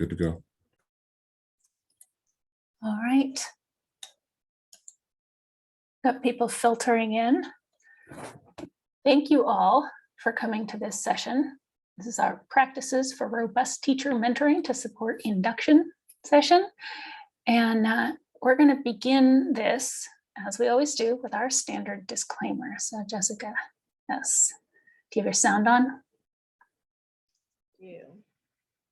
good to go. All right. Got people filtering in. Thank you all for coming to this session. This is our Practices for Robust Teacher Mentoring to Support Induction session. And we're going to begin this, as we always do, with our standard disclaimer. So Jessica, yes. Do you have your sound on?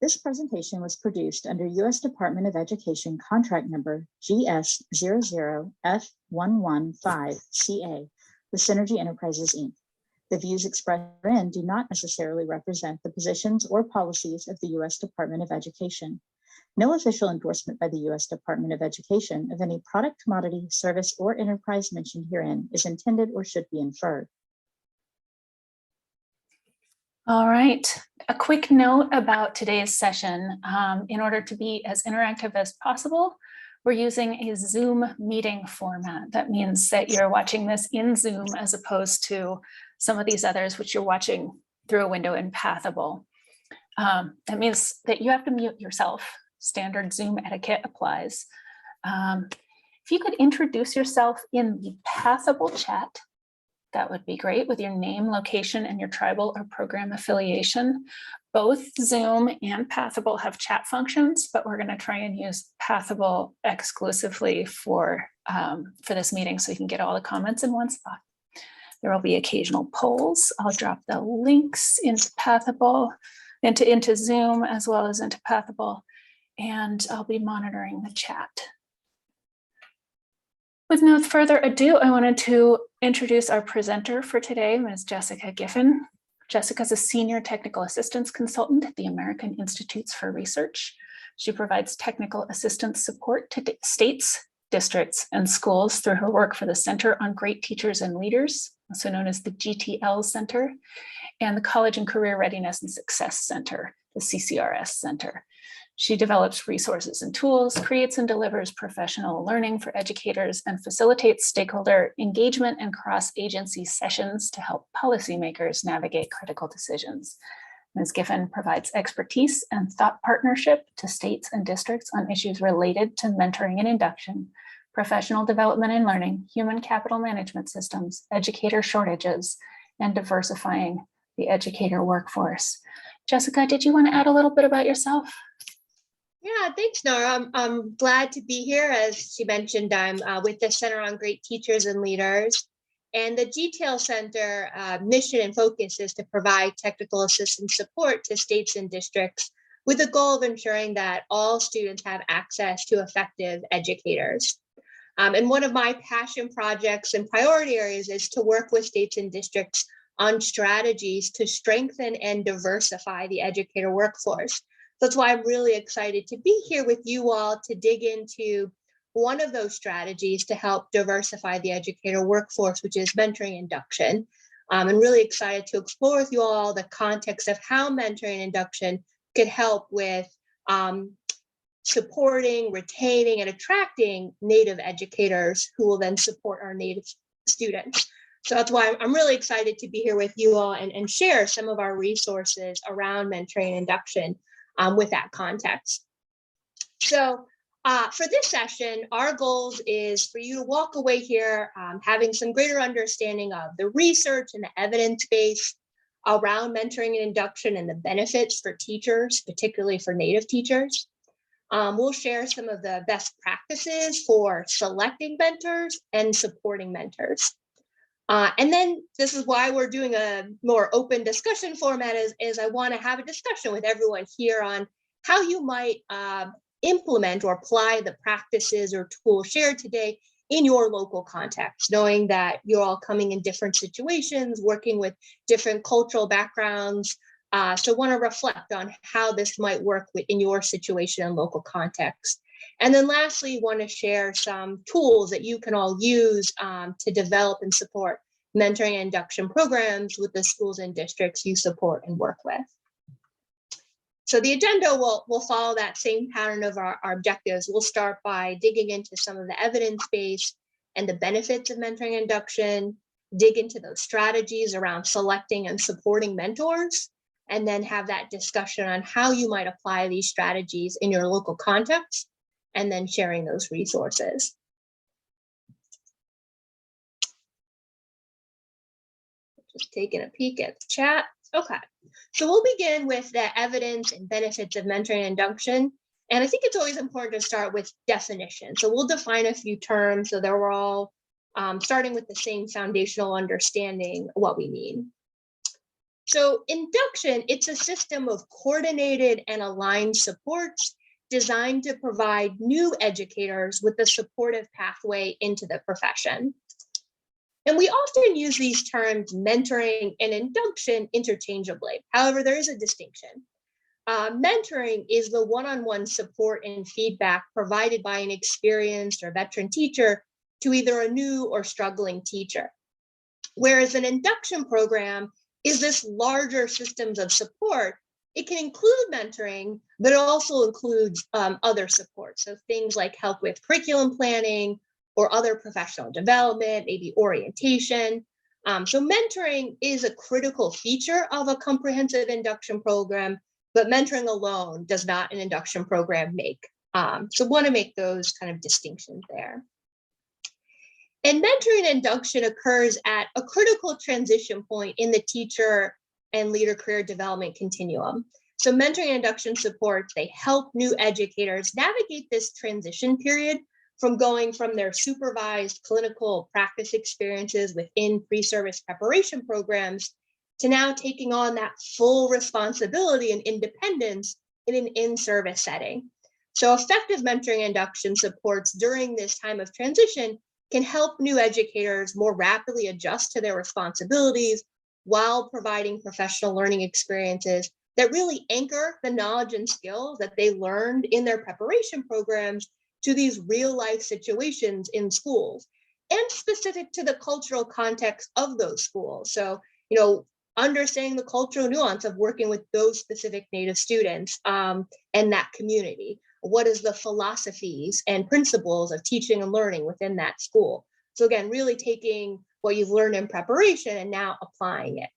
This presentation was produced under U.S. Department of Education contract number GS00F115CA with Synergy Enterprises, Inc. The views expressed therein do not necessarily represent the positions or policies of the U.S. Department of Education. No official endorsement by the U.S. Department of Education of any product, commodity, service, or enterprise mentioned herein is intended or should be inferred. All right, a quick note about today's session. In order to be as interactive as possible, we're using a Zoom meeting format. That means that you're watching this in Zoom as opposed to some of these others, which you're watching through a window in Pathable. That means that you have to mute yourself. Standard Zoom etiquette applies. If you could introduce yourself in the Pathable chat, that would be great, with your name, location, and your tribal or program affiliation. Both Zoom and Pathable have chat functions, but we're going to try and use Pathable exclusively for this meeting so you can get all the comments in one spot. There will be occasional polls. I'll drop the links into Pathable, into Zoom, as well as into Pathable, and I'll be monitoring the chat. With no further ado, I wanted to introduce our presenter for today, Ms. Jessica Giffen. Jessica is a senior technical assistance consultant at the American Institutes for Research. She provides technical assistance support to states, districts, and schools through her work for the Center on Great Teachers and Leaders, also known as the GTL Center, and the College and Career Readiness and Success Center, the CCRS Center. She develops resources and tools, creates and delivers professional learning for educators, and facilitates stakeholder engagement and cross-agency sessions to help policymakers navigate critical decisions. Ms. Giffen provides expertise and thought partnership to states and districts on issues related to mentoring and induction, professional development and learning, human capital management systems, educator shortages, and diversifying the educator workforce. Jessica, did you want to add a little bit about yourself? Yeah, thanks, Nora. I'm glad to be here. As she mentioned, I'm with the Center on Great Teachers and Leaders. And the GTL Center mission and focus is to provide technical assistance support to states and districts with the goal of ensuring that all students have access to effective educators. And one of my passion projects and priority areas is to work with states and districts on strategies to strengthen and diversify the educator workforce. That's why I'm really excited to be here with you all to dig into one of those strategies to help diversify the educator workforce, which is mentoring induction. I'm really excited to explore with you all the context of how mentoring induction could help with supporting, retaining, and attracting Native educators who will then support our Native students. So that's why I'm really excited to be here with you all and share some of our resources around mentoring and induction with that context. So for this session, our goals is for you to walk away here having some greater understanding of the research and the evidence base around mentoring and induction and the benefits for teachers, particularly for Native teachers. We'll share some of the best practices for selecting mentors and supporting mentors. And then this is why we're doing a more open discussion format is I want to have a discussion with everyone here on how you might implement or apply the practices or tools shared today in your local context, knowing that you're all coming in different situations, working with different cultural backgrounds. So want to reflect on how this might work in your situation and local context. And then lastly, want to share some tools that you can all use to develop and support mentoring and induction programs with the schools and districts you support and work with. So the agenda will follow that same pattern of our objectives. We'll start by digging into some of the evidence base and the benefits of mentoring and induction, dig into those strategies around selecting and supporting mentors, and then have that discussion on how you might apply these strategies in your local context, and then sharing those resources. Just taking a peek at the chat. Okay, so we'll begin with the evidence and benefits of mentoring and induction. And I think it's always important to start with definition. So we'll define a few terms so that we're all starting with the same foundational understanding of what we mean. So induction, it's a system of coordinated and aligned supports designed to provide new educators with a supportive pathway into the profession. And we often use these terms mentoring and induction interchangeably. However, there is a distinction. Mentoring is the one-on-one support and feedback provided by an experienced or veteran teacher to either a new or struggling teacher. Whereas an induction program is this larger systems of support. It can include mentoring, but it also includes other support. So things like help with curriculum planning or other professional development, maybe orientation. So mentoring is a critical feature of a comprehensive induction program, but mentoring alone does not an induction program make. So want to make those kind of distinctions there. And mentoring and induction occurs at a critical transition point in the teacher and leader career development continuum. So mentoring and induction supports, they help new educators navigate this transition period from going from their supervised clinical practice experiences within pre-service preparation programs to now taking on that full responsibility and independence in an in-service setting. So effective mentoring and induction supports during this time of transition can help new educators more rapidly adjust to their responsibilities while providing professional learning experiences that really anchor the knowledge and skills that they learned in their preparation programs to these real life situations in schools and specific to the cultural context of those schools. So, understanding the cultural nuance of working with those specific Native students and that community. What is the philosophies and principles of teaching and learning within that school? So again, really taking what you've learned in preparation and now applying it.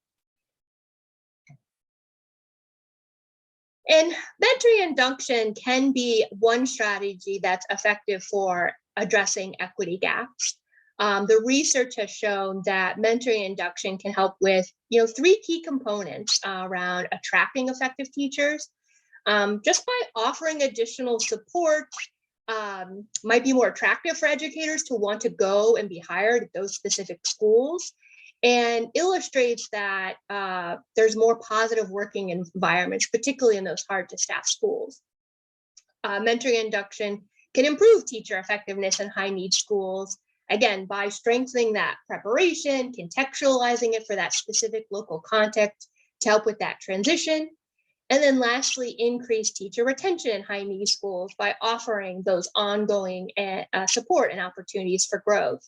And mentoring induction can be one strategy that's effective for addressing equity gaps. The research has shown that mentoring induction can help with, three key components around attracting effective teachers. Just by offering additional support might be more attractive for educators to want to go and be hired at those specific schools, and illustrates that there's more positive working environments, particularly in those hard to staff schools. Mentoring induction can improve teacher effectiveness in high need schools, again, by strengthening that preparation, contextualizing it for that specific local context to help with that transition. And then lastly, increase teacher retention in high need schools by offering those ongoing support and opportunities for growth.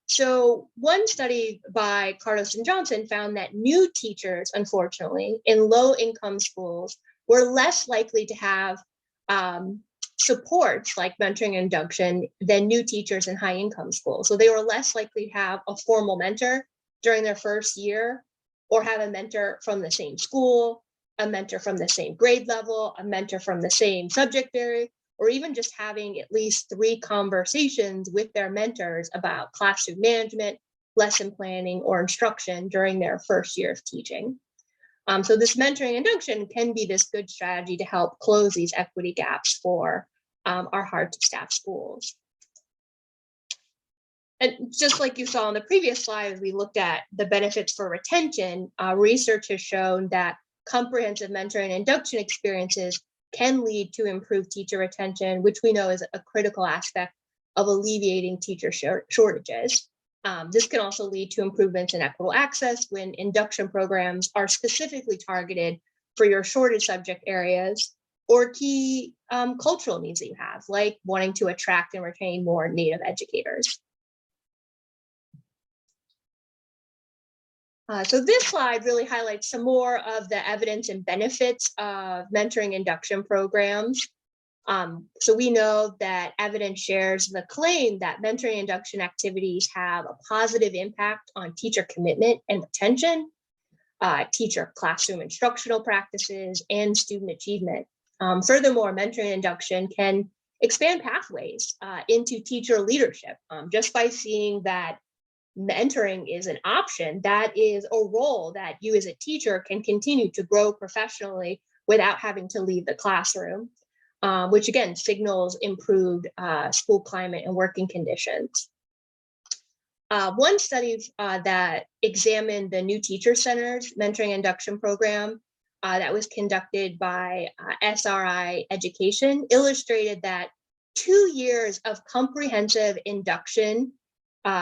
So one study by Cardos and Johnson found that new teachers, unfortunately, in low income schools were less likely to have supports like mentoring and induction than new teachers in high income schools. So they were less likely to have a formal mentor during their first year, or have a mentor from the same school, a mentor from the same grade level, a mentor from the same subject area, or even just having at least 3 conversations with their mentors about classroom management, lesson planning, or instruction during their first year of teaching. So this mentoring induction can be this good strategy to help close these equity gaps for our hard to staff schools. And just like you saw on the previous slide, as we looked at the benefits for retention, research has shown that comprehensive mentoring and induction experiences can lead to improved teacher retention, which we know is a critical aspect of alleviating teacher shortages. This can also lead to improvements in equitable access when induction programs are specifically targeted for your shortage subject areas or key cultural needs that you have, like wanting to attract and retain more Native educators. So this slide really highlights some more of the evidence and benefits of mentoring induction programs. So we know that evidence shares the claim that mentoring induction activities have a positive impact on teacher commitment and retention. teacher classroom instructional practices, and student achievement. Furthermore, mentoring induction can expand pathways into teacher leadership just by seeing that mentoring is an option. That is a role that you as a teacher can continue to grow professionally without having to leave the classroom, which again signals improved school climate and working conditions. One study that examined the New Teacher Center's mentoring induction program that was conducted by SRI Education illustrated that 2 years of comprehensive induction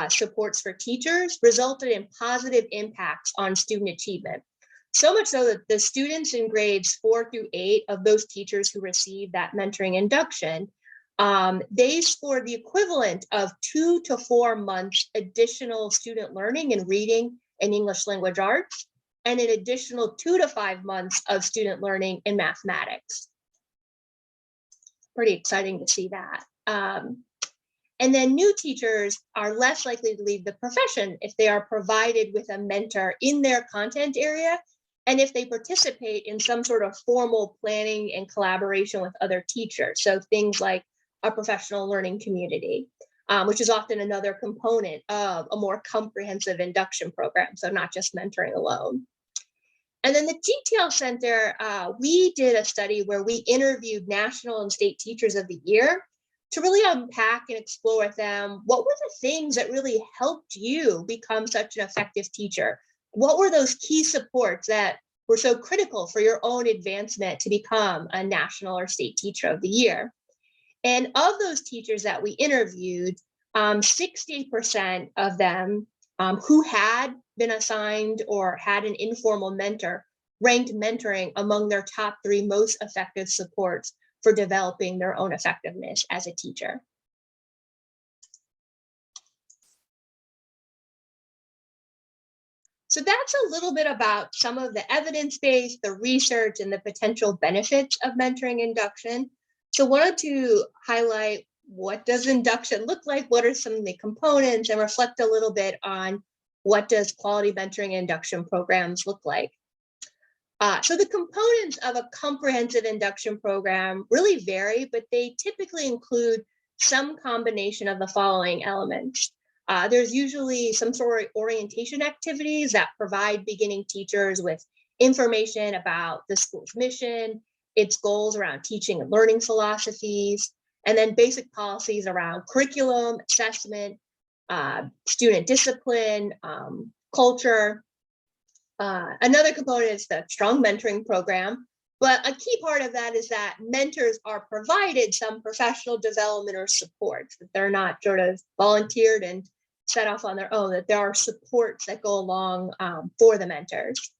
supports for teachers resulted in positive impacts on student achievement. So much so that the students in grades 4 through 8 of those teachers who received that mentoring induction, they scored the equivalent of 2 to 4 months additional student learning in reading and English language arts, and an additional 2 to 5 months of student learning in mathematics. Pretty exciting to see that. And then new teachers are less likely to leave the profession if they are provided with a mentor in their content area, and if they participate in some sort of formal planning and collaboration with other teachers. So things like a professional learning community, which is often another component of a more comprehensive induction program, so not just mentoring alone. And then the GTL Center, we did a study where we interviewed national and state teachers of the year to really unpack and explore with them, what were the things that really helped you become such an effective teacher? What were those key supports that were so critical for your own advancement to become a national or state teacher of the year? And of those teachers that we interviewed, 60% of them who had been assigned or had an informal mentor ranked mentoring among their top 3 most effective supports for developing their own effectiveness as a teacher. So that's a little bit about some of the evidence base, the research, and the potential benefits of mentoring induction. So wanted to highlight, what does induction look like? What are some of the components? And reflect a little bit on what does quality mentoring induction programs look like? So the components of a comprehensive induction program really vary, but they typically include some combination of the following elements. There's usually some sort of orientation activities that provide beginning teachers with information about the school's mission, its goals around teaching and learning philosophies, and then basic policies around curriculum, assessment, student discipline, culture. Another component is the strong mentoring program, but a key part of that is that mentors are provided some professional development or support, that they're not sort of volunteered and set off on their own, that there are supports that go along for the mentors,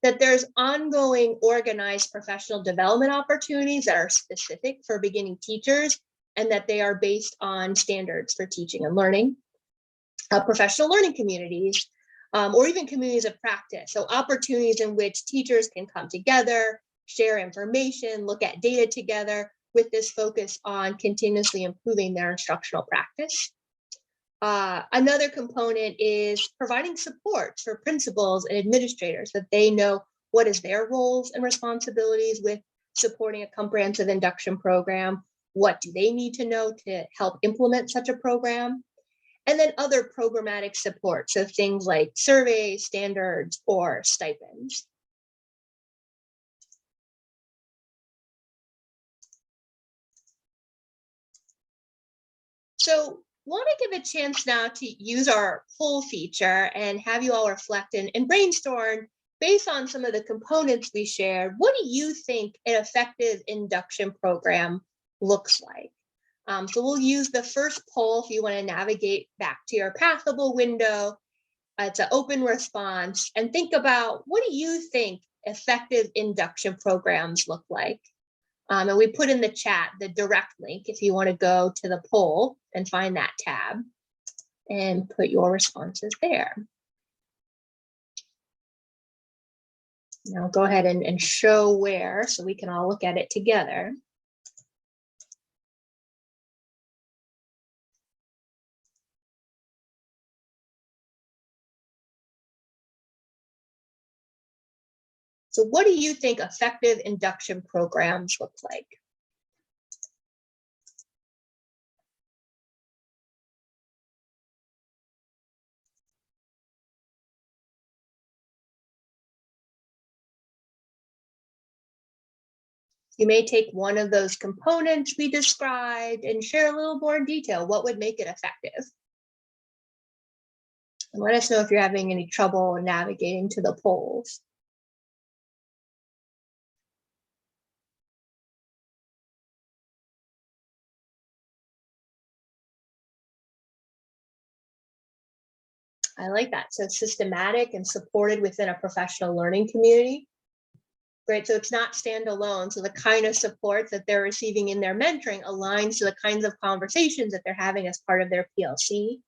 that there's ongoing organized professional development opportunities that are specific for beginning teachers, and that they are based on standards for teaching and learning, professional learning communities, or even communities of practice. So opportunities in which teachers can come together, share information, look at data together with this focus on continuously improving their instructional practice. Another component is providing support for principals and administrators, that they know what is their roles and responsibilities with supporting a comprehensive induction program. What do they need to know to help implement such a program? And then other programmatic support, so things like surveys, standards, or stipends. So want to give a chance now to use our poll feature and have you all reflect and brainstorm based on some of the components we shared. What do you think an effective induction program looks like? So we'll use the first poll if you want to navigate back to your Pathable window. It's an open response, and think about, what do you think effective induction programs look like? And we put in the chat the direct link if you want to go to the poll and find that tab and put your responses there. Now go ahead and show where so we can all look at it together. So what do you think effective induction programs look like? You may take one of those components we described and share a little more detail. What would make it effective? And let us know if you're having any trouble navigating to the polls. I like that. So systematic and supported within a professional learning community. Great, so it's not standalone. So the kind of support that they're receiving in their mentoring aligns to the kinds of conversations that they're having as part of their PLC.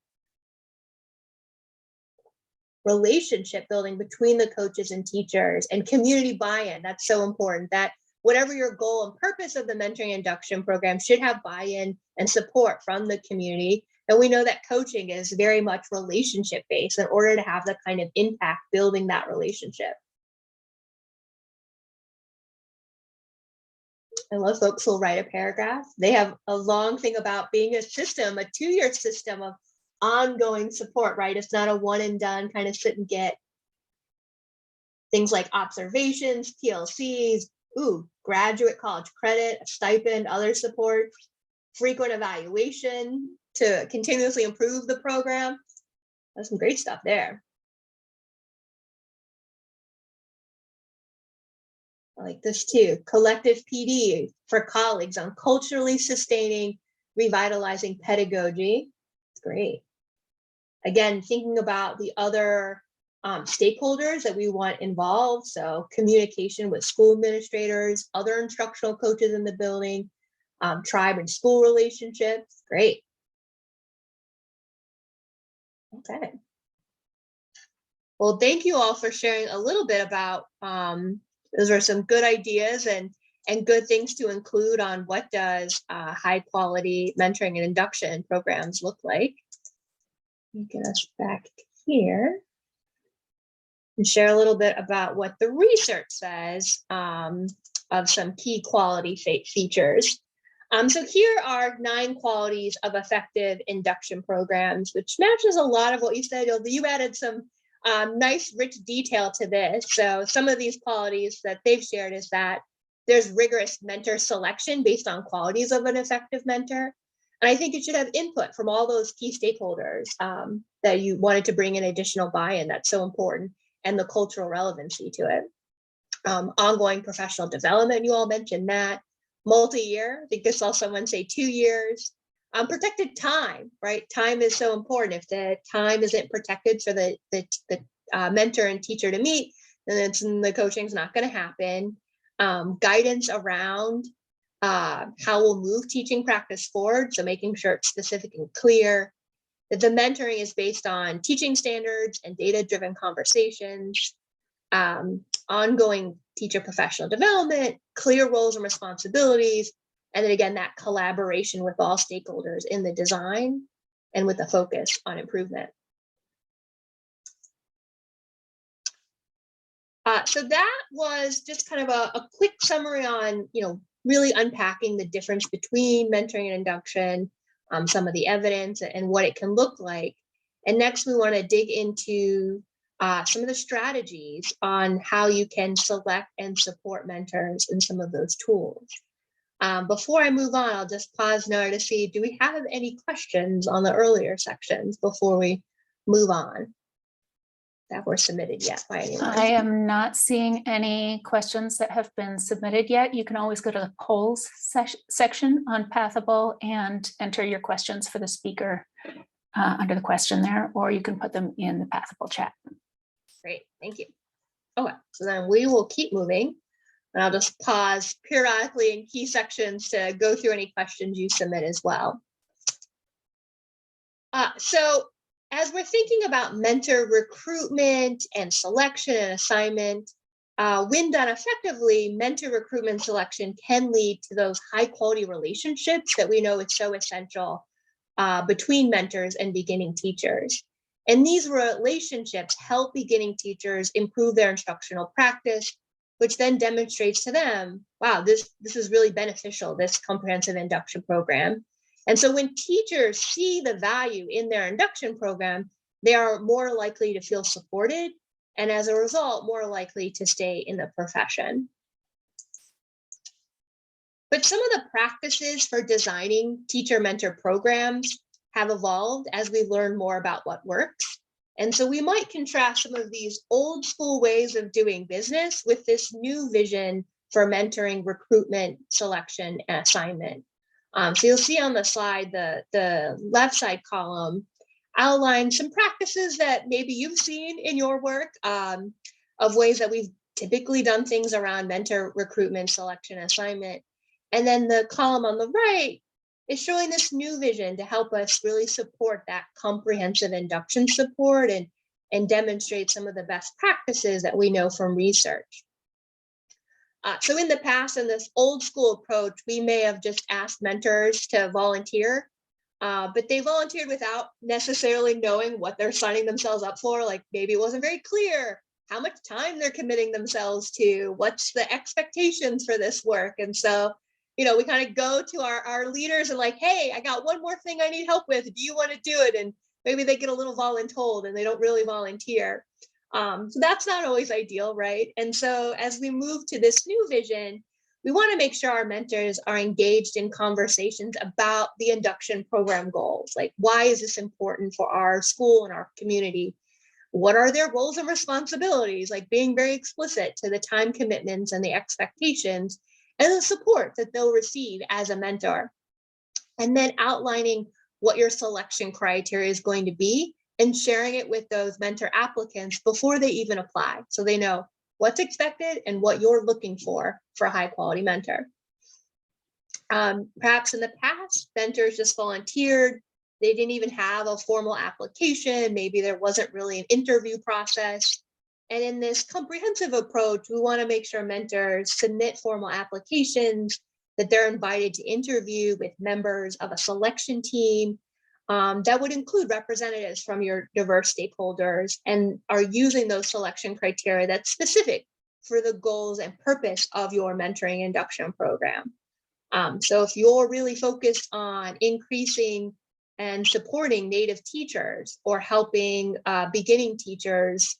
Relationship building between the coaches and teachers and community buy-in. That's so important, that whatever your goal and purpose of the mentoring induction program should have buy-in and support from the community. And we know that coaching is very much relationship based in order to have the kind of impact building that relationship. I love folks who'll write a paragraph. They have a long thing about being a system, a 2-year system of ongoing support, right? It's not a one and done kind of sit and get. Things like observations, PLCs, graduate college credit, a stipend, other support, frequent evaluation to continuously improve the program. There's some great stuff there. I like this too. Collective PD for colleagues on culturally sustaining, revitalizing pedagogy. It's great. Again, thinking about the other stakeholders that we want involved. So communication with school administrators, other instructional coaches in the building, tribe and school relationships. Great. Okay. Well, thank you all for sharing a little bit about those are some good ideas and good things to include on what does high quality mentoring and induction programs look like. Let me get us back here and share a little bit about what the research says of some key quality features. So here are 9 qualities of effective induction programs, which matches a lot of what you said. You added some nice, rich detail to this. So some of these qualities that they've shared is that there's rigorous mentor selection based on qualities of an effective mentor. And I think it should have input from all those key stakeholders that you wanted to bring in additional buy-in. That's so important, and the cultural relevancy to it. Ongoing professional development, you all mentioned that. Multi-year, I think I saw someone say 2 years. Protected time, right? Time is so important. If the time isn't protected for the mentor and teacher to meet, then the coaching is not going to happen. Guidance around how we'll move teaching practice forward. So making sure it's specific and clear. That the mentoring is based on teaching standards and data-driven conversations. Ongoing teacher professional development, clear roles and responsibilities, and then again, that collaboration with all stakeholders in the design and with a focus on improvement. So that was just kind of a quick summary on, really unpacking the difference between mentoring and induction, some of the evidence and what it can look like. And next, we want to dig into some of the strategies on how you can select and support mentors in some of those tools. Before I move on, I'll just pause now to see, do we have any questions on the earlier sections before we move on that were submitted yet by anyone? I am not seeing any questions that have been submitted yet. You can always go to the polls section on Pathable and enter your questions for the speaker under the question there, or you can put them in the Pathable chat. Great, thank you. Okay, so then we will keep moving. And I'll just pause periodically in key sections to go through any questions you submit as well. So as we're thinking about mentor recruitment and selection and assignment, when done effectively, mentor recruitment selection can lead to those high quality relationships that we know is so essential between mentors and beginning teachers. And these relationships help beginning teachers improve their instructional practice, which then demonstrates to them, wow, this is really beneficial, this comprehensive induction program. And so when teachers see the value in their induction program, they are more likely to feel supported, and as a result, more likely to stay in the profession. But some of the practices for designing teacher-mentor programs have evolved as we learn more about what works. And so we might contrast some of these old school ways of doing business with this new vision for mentoring, recruitment, selection, and assignment. So you'll see on the slide, the left side column outlines some practices that maybe you've seen in your work, of ways that we've typically done things around mentor recruitment, selection, assignment. And then the column on the right is showing this new vision to help us really support that comprehensive induction support and demonstrate some of the best practices that we know from research. So in the past, in this old school approach, we may have just asked mentors to volunteer, but they volunteered without necessarily knowing what they're signing themselves up for. Like maybe it wasn't very clear how much time they're committing themselves to, what's the expectations for this work. And so, you know, we kind of go to our leaders and like, hey, I got one more thing I need help with. Do you want to do it? And maybe they get a little voluntold and they don't really volunteer. So that's not always ideal, right? And so as we move to this new vision, we want to make sure our mentors are engaged in conversations about the induction program goals. Like, why is this important for our school and our community? What are their roles and responsibilities? Like being very explicit to the time commitments and the expectations and the support that they'll receive as a mentor. And then outlining what your selection criteria is going to be and sharing it with those mentor applicants before they even apply, so they know what's expected and what you're looking for a high quality mentor. Perhaps in the past, mentors just volunteered. They didn't even have a formal application. Maybe there wasn't really an interview process. And in this comprehensive approach, we want to make sure mentors submit formal applications, that they're invited to interview with members of a selection team that would include representatives from your diverse stakeholders and are using those selection criteria that's specific for the goals and purpose of your mentoring induction program. So if you're really focused on increasing and supporting Native teachers or helping beginning teachers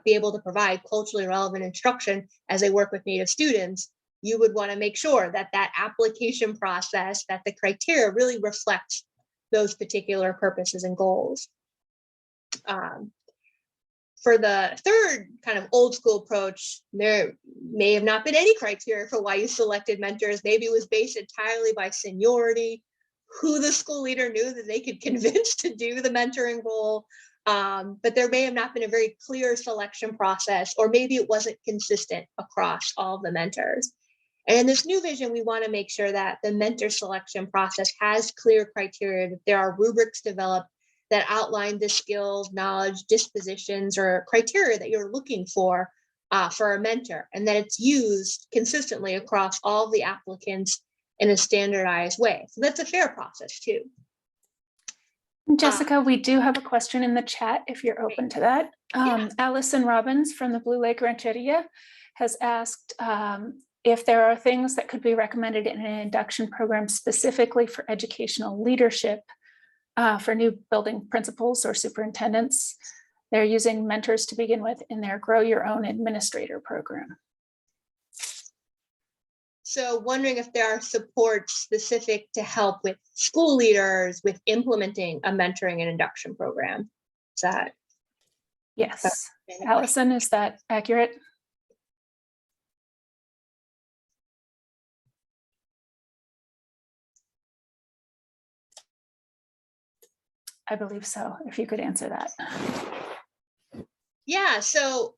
be able to provide culturally relevant instruction as they work with Native students, you would want to make sure that that application process, that the criteria really reflects those particular purposes and goals. For the third kind of old school approach, there may have not been any criteria for why you selected mentors. Maybe it was based entirely by seniority, who the school leader knew that they could convince to do the mentoring role. But there may have not been a very clear selection process, or maybe it wasn't consistent across all of the mentors. And in this new vision, we want to make sure that the mentor selection process has clear criteria, that there are rubrics developed that outline the skills, knowledge, dispositions, or criteria that you're looking for a mentor, and that it's used consistently across all the applicants in a standardized way. So that's a fair process too. Jessica, we do have a question in the chat if you're open to that. Yeah. Allison Robbins from the Blue Lake Rancheria has asked if there are things that could be recommended in an induction program specifically for educational leadership for new building principals or superintendents. They're using mentors to begin with in their Grow Your Own Administrator program. So wondering if there are supports specific to help with school leaders with implementing a mentoring and induction program. Is that? Yes. Allison, is that accurate? I believe so, if you could answer that. Yeah, so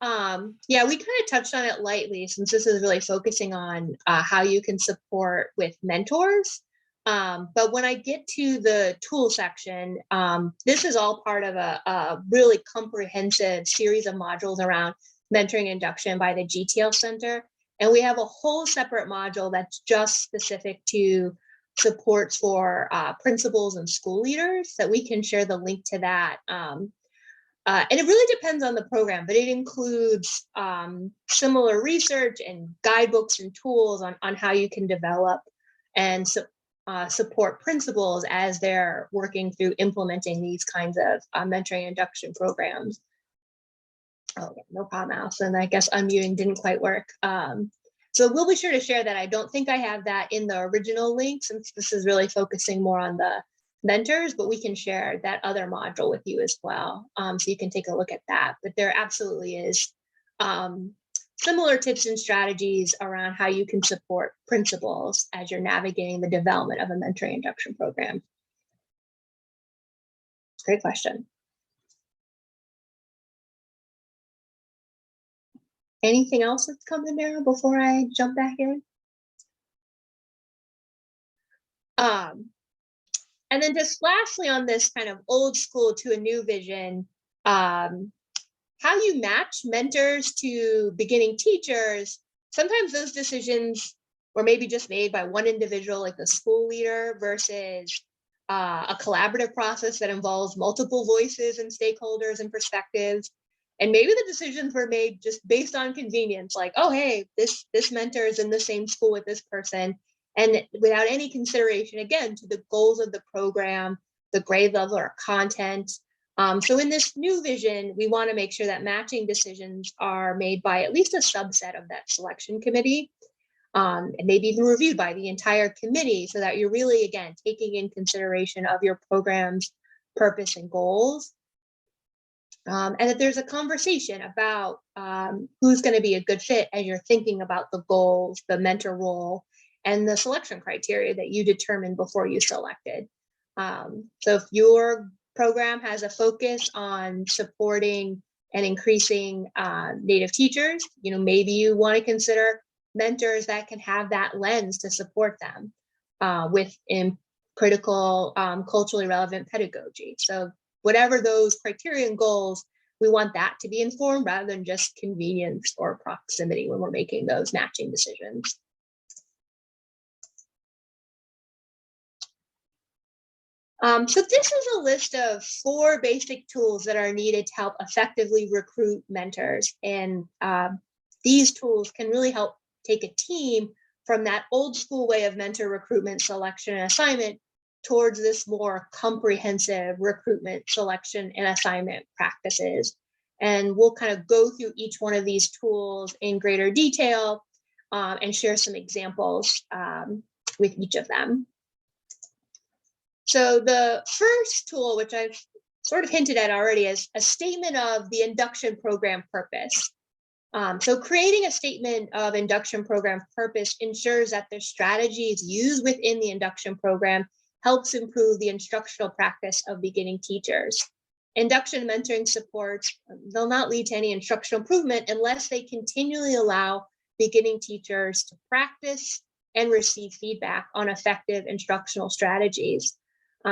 yeah, we kind of touched on it lightly since this is really focusing on how you can support with mentors. But when I get to the tool section, this is all part of a really comprehensive series of modules around mentoring induction by the GTL Center. And we have a whole separate module that's just specific to supports for principals and school leaders, that we can share the link to that And it really depends on the program, but it includes similar research and guidebooks and tools on how you can develop and support principals as they're working through implementing these kinds of mentoring induction programs. Oh, yeah, no problem, Allison. I guess unmuting didn't quite work. So we'll be sure to share that. I don't think I have that in the original link, since this is really focusing more on the mentors, but we can share that other module with you as well. So you can take a look at that. But there absolutely is similar tips and strategies around how you can support principals as you're navigating the development of a mentoring induction program. Great question. Anything else that's come in there before I jump back in? And then just lastly on this kind of old school to a new vision, how you match mentors to beginning teachers, sometimes those decisions were maybe just made by one individual, like the school leader, versus a collaborative process that involves multiple voices and stakeholders and perspectives. And maybe the decisions were made just based on convenience, like, oh, hey, this mentor is in the same school with this person, and without any consideration, again, to the goals of the program, the grade level or content. So in this new vision, we want to make sure that matching decisions are made by at least a subset of that selection committee, and maybe even reviewed by the entire committee, so that you're really, again, taking in consideration of your program's purpose and goals. And that there's a conversation about who's going to be a good fit as you're thinking about the goals, the mentor role, and the selection criteria that you determined before you selected. So if your program has a focus on supporting and increasing Native teachers, maybe you want to consider mentors that can have that lens to support them with critical, culturally relevant pedagogy. So whatever those criteria and goals, we want that to be informed rather than just convenience or proximity when we're making those matching decisions. So this is a list of 4 basic tools that are needed to help effectively recruit mentors. And these tools can really help take a team from that old school way of mentor recruitment, selection, and assignment towards this more comprehensive recruitment, selection, and assignment practices. And we'll kind of go through each one of these tools in greater detail and share some examples with each of them. So the first tool, which I've sort of hinted at already, is a statement of the induction program purpose. So creating a statement of induction program purpose ensures that the strategies used within the induction program helps improve the instructional practice of beginning teachers. Induction mentoring supports, they'll not lead to any instructional improvement unless they continually allow beginning teachers to practice and receive feedback on effective instructional strategies.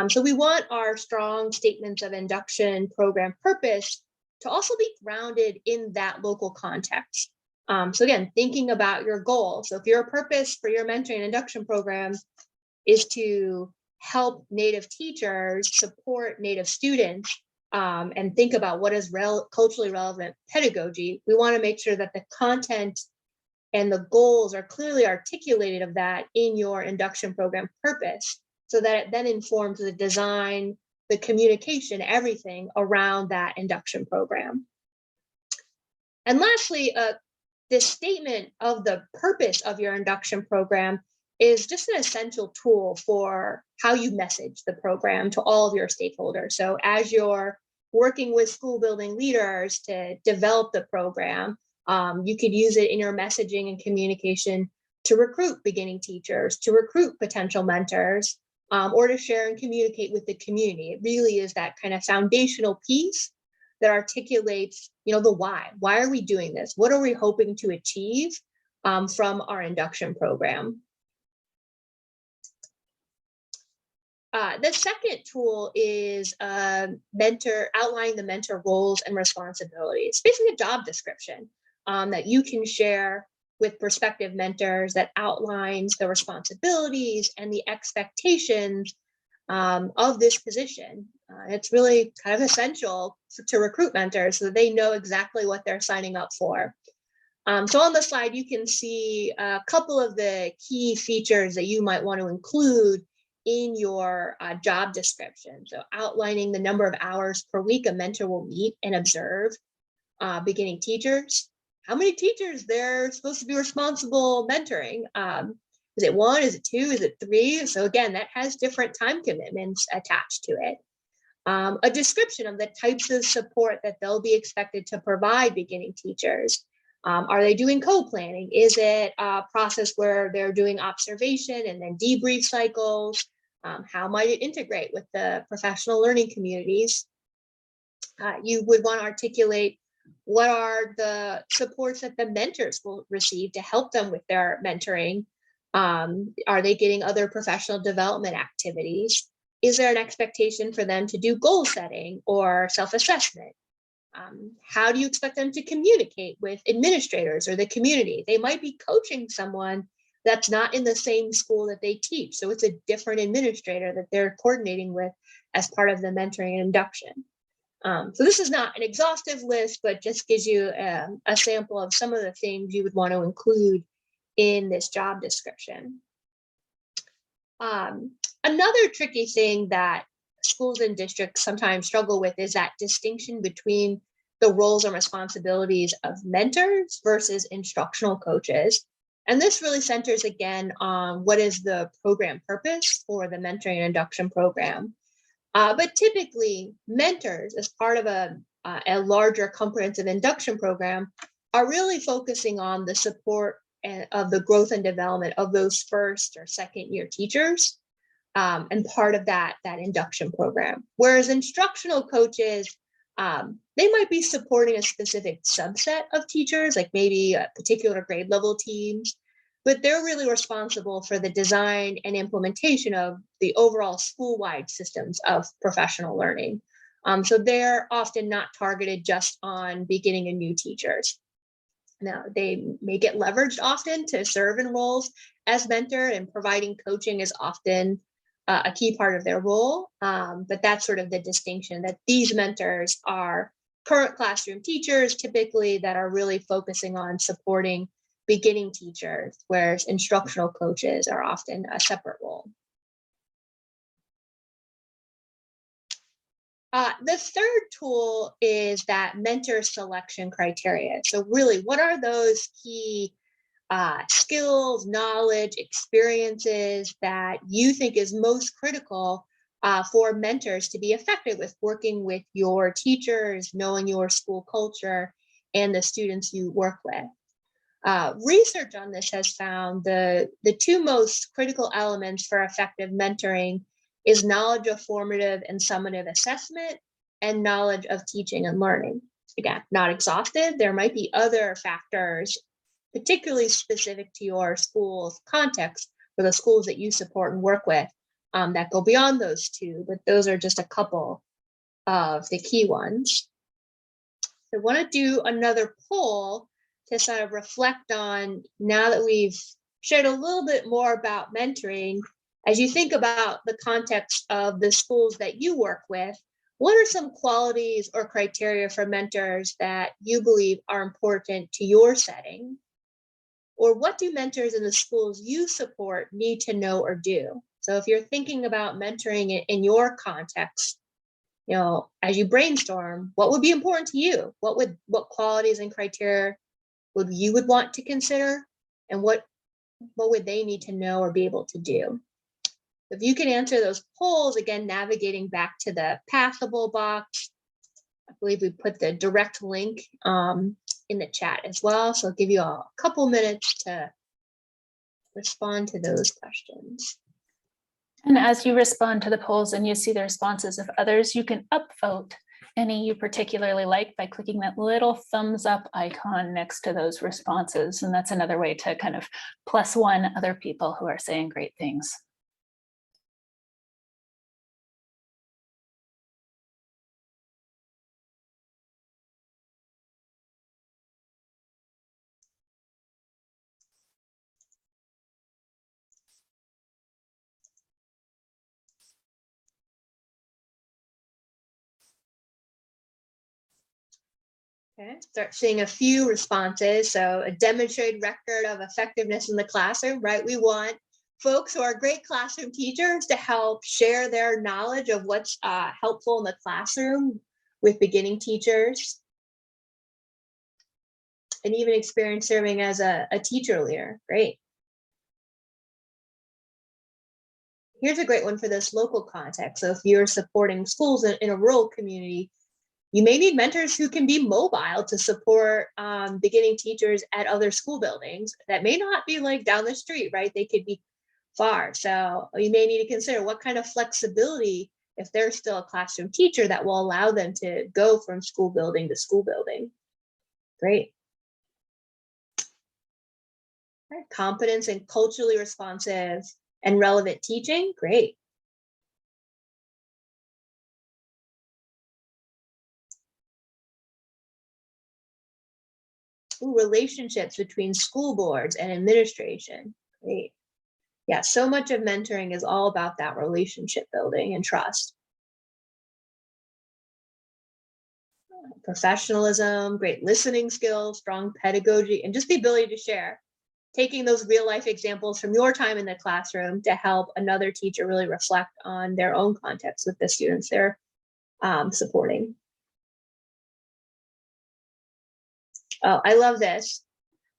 So we want our strong statements of induction program purpose to also be grounded in that local context. So again, thinking about your goal. So if your purpose for your mentoring and induction program is to help Native teachers support Native students and think about what is culturally relevant pedagogy, we want to make sure that the content and the goals are clearly articulated of that in your induction program purpose, so that it then informs the design, the communication, everything around that induction program. And lastly, this statement of the purpose of your induction program is just an essential tool for how you message the program to all of your stakeholders. So as you're working with school building leaders to develop the program, you could use it in your messaging and communication to recruit beginning teachers, to recruit potential mentors, or to share and communicate with the community. It really is that kind of foundational piece that articulates, the why. Why are we doing this? What are we hoping to achieve from our induction program? The second tool is outlining the mentor roles and responsibilities. Basically a job description that you can share with prospective mentors that outlines the responsibilities and the expectations of this position. It's really kind of essential to recruit mentors so that they know exactly what they're signing up for. So on the slide, you can see a couple of the key features that you might want to include in your job description. So outlining the number of hours per week a mentor will meet and observe beginning teachers. How many teachers they're supposed to be responsible mentoring? Is it 1? Is it 2? Is it 3? So again, that has different time commitments attached to it. A description of the types of support that they'll be expected to provide beginning teachers. Are they doing co-planning? Is it a process where they're doing observation and then debrief cycles? How might it integrate with the professional learning communities? You would want to articulate what are the supports that the mentors will receive to help them with their mentoring. Are they getting other professional development activities? Is there an expectation for them to do goal setting or self-assessment? How do you expect them to communicate with administrators or the community? They might be coaching someone that's not in the same school that they teach. So it's a different administrator that they're coordinating with as part of the mentoring and induction. So this is not an exhaustive list, but just gives you a sample of some of the things you would want to include in this job description. Another tricky thing that schools and districts sometimes struggle with is that distinction between the roles and responsibilities of mentors versus instructional coaches. And this really centers again on what is the program purpose for the mentoring and induction program. But typically, mentors, as part of a larger comprehensive induction program, are really focusing on the support of the growth and development of those first or second year teachers, and part of that induction program. Whereas instructional coaches, they might be supporting a specific subset of teachers, like maybe a particular grade level teams, but they're really responsible for the design and implementation of the overall school-wide systems of professional learning. So they're often not targeted just on beginning and new teachers. Now, they may get leveraged often to serve in roles as mentor, and providing coaching is often a key part of their role. But that's sort of the distinction, that these mentors are current classroom teachers, typically, that are really focusing on supporting beginning teachers, whereas instructional coaches are often a separate role. The third tool is that mentor selection criteria. So really, what are those key skills, knowledge, experiences that you think is most critical for mentors to be effective with working with your teachers, knowing your school culture, and the students you work with? Research on this has found the two most critical elements for effective mentoring is knowledge of formative and summative assessment and knowledge of teaching and learning. Again, not exhaustive. There might be other factors, particularly specific to your school's context or the schools that you support and work with, that go beyond those two, but those are just a couple of the key ones. So I want to do another poll to sort of reflect on, now that we've shared a little bit more about mentoring, as you think about the context of the schools that you work with, what are some qualities or criteria for mentors that you believe are important to your setting? Or what do mentors in the schools you support need to know or do? So if you're thinking about mentoring in your context, as you brainstorm, what would be important to you? What qualities and criteria would you want to consider, and what would they need to know or be able to do? If you can answer those polls, again, navigating back to the Pathable box, I believe we put the direct link in the chat as well. So I'll give you a couple minutes to respond to those questions. And as you respond to the polls and you see the responses of others, you can upvote any you particularly like by clicking that little thumbs up icon next to those responses. And that's another way to kind of +1 other people who are saying great things. Okay, start seeing a few responses. So a demonstrated record of effectiveness in the classroom, right? We want folks who are great classroom teachers to help share their knowledge of what's helpful in the classroom with beginning teachers. And even experience serving as a teacher leader, great. Here's a great one for this local context. So if you're supporting schools in a rural community, you may need mentors who can be mobile to support beginning teachers at other school buildings that may not be like down the street, right? They could be far. So you may need to consider what kind of flexibility, if they're still a classroom teacher, that will allow them to go from school building to school building. Great. Right. Competence and culturally responsive and relevant teaching, great. Ooh, relationships between school boards and administration, great. Yeah, so much of mentoring is all about that relationship building and trust. Professionalism, great listening skills, strong pedagogy, and just the ability to share. Taking those real life examples from your time in the classroom to help another teacher really reflect on their own context with the students they're supporting. Oh, I love this.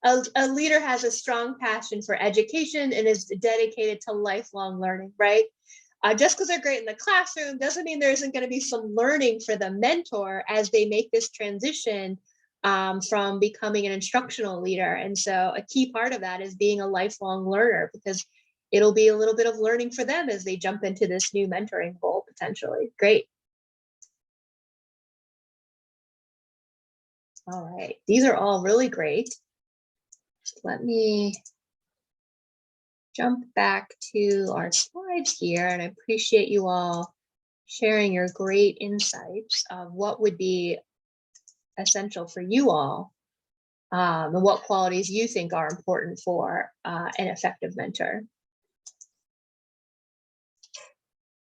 A leader has a strong passion for education and is dedicated to lifelong learning, right? Just because they're great in the classroom doesn't mean there isn't going to be some learning for the mentor as they make this transition from becoming an instructional leader. And so a key part of that is being a lifelong learner, because it'll be a little bit of learning for them as they jump into this new mentoring role potentially. Great. All right, these are all really great. Let me jump back to our slides here, and I appreciate you all sharing your great insights of what would be essential for you all, and what qualities you think are important for an effective mentor.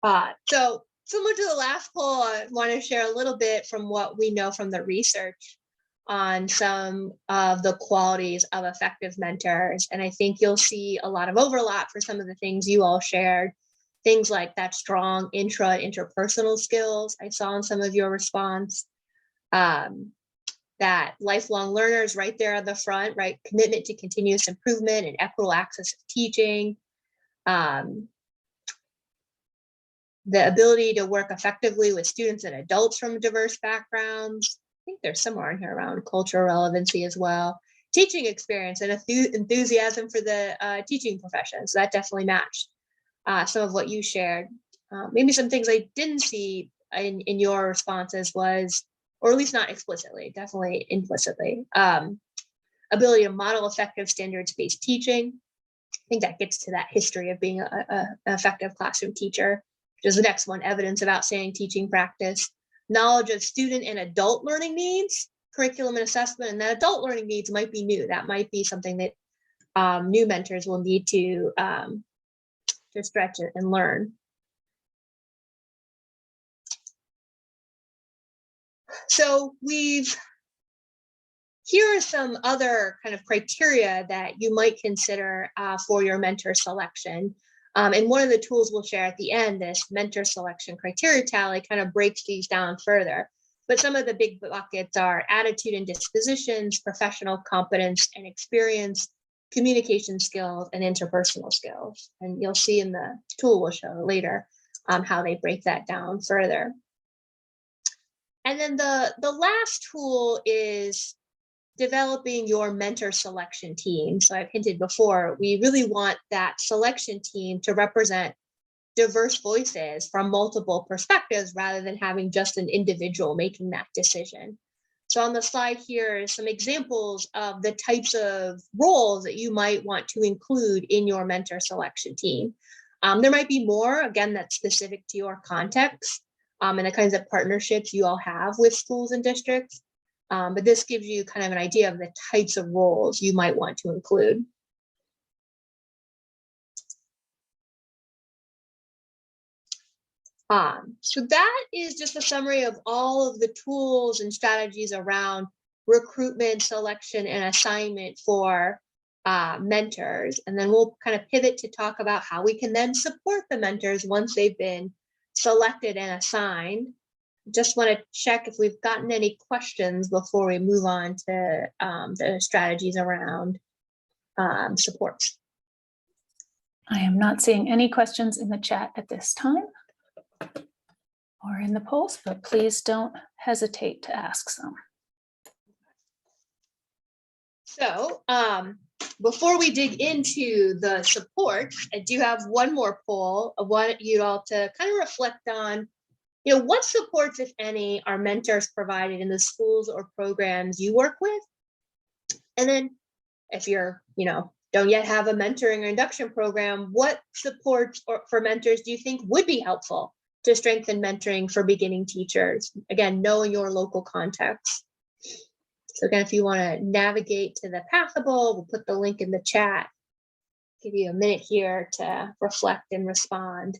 So similar to the last poll, I want to share a little bit from what we know from the research on some of the qualities of effective mentors. And I think you'll see a lot of overlap for some of the things you all shared. Things like that strong interpersonal skills I saw in some of your response. That lifelong learners right there on the front, right? Commitment to continuous improvement and equitable access to teaching. The ability to work effectively with students and adults from diverse backgrounds. I think there's somewhere in here around cultural relevancy as well. Teaching experience and enthusiasm for the teaching profession. So that definitely matched some of what you shared. Maybe some things I didn't see in your responses was, or at least not explicitly, definitely implicitly, ability to model effective standards-based teaching. I think that gets to that history of being an effective classroom teacher, which is the next one, evidence of outstanding teaching practice. Knowledge of student and adult learning needs, curriculum and assessment, and that adult learning needs might be new. That might be something that new mentors will need to stretch it and learn. So here are some other kind of criteria that you might consider for your mentor selection. And one of the tools we'll share at the end, this mentor selection criteria tally, kind of breaks these down further. But some of the big buckets are attitude and dispositions, professional competence and experience, communication skills, and interpersonal skills. And you'll see in the tool we'll show later how they break that down further. And then the last tool is developing your mentor selection team. So I've hinted before, we really want that selection team to represent diverse voices from multiple perspectives rather than having just an individual making that decision. So on the slide here are some examples of the types of roles that you might want to include in your mentor selection team. There might be more, again, that's specific to your context and the kinds of partnerships you all have with schools and districts. But this gives you kind of an idea of the types of roles you might want to include. So that is just a summary of all of the tools and strategies around recruitment, selection, and assignment for mentors. And then we'll kind of pivot to talk about how we can then support the mentors once they've been selected and assigned. Just want to check if we've gotten any questions before we move on to the strategies around supports. I am not seeing any questions in the chat at this time or in the polls, but please don't hesitate to ask some. So before we dig into the support, I do have one more poll. I want you all to kind of reflect on, what supports, if any, are mentors provided in the schools or programs you work with? And then if you're, don't yet have a mentoring or induction program, what supports for mentors do you think would be helpful to strengthen mentoring for beginning teachers? Again, knowing your local context. So again, if you want to navigate to the Pathable, we'll put the link in the chat. Give you a minute here to reflect and respond.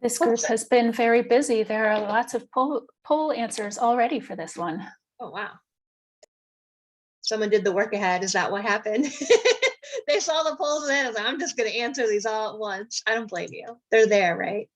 This group has been very busy. There are lots of poll answers already for this one. Oh, wow. Someone did the work ahead. Is that what happened? They saw the polls and then I was like, I'm just going to answer these all at once. I don't blame you. They're there, right?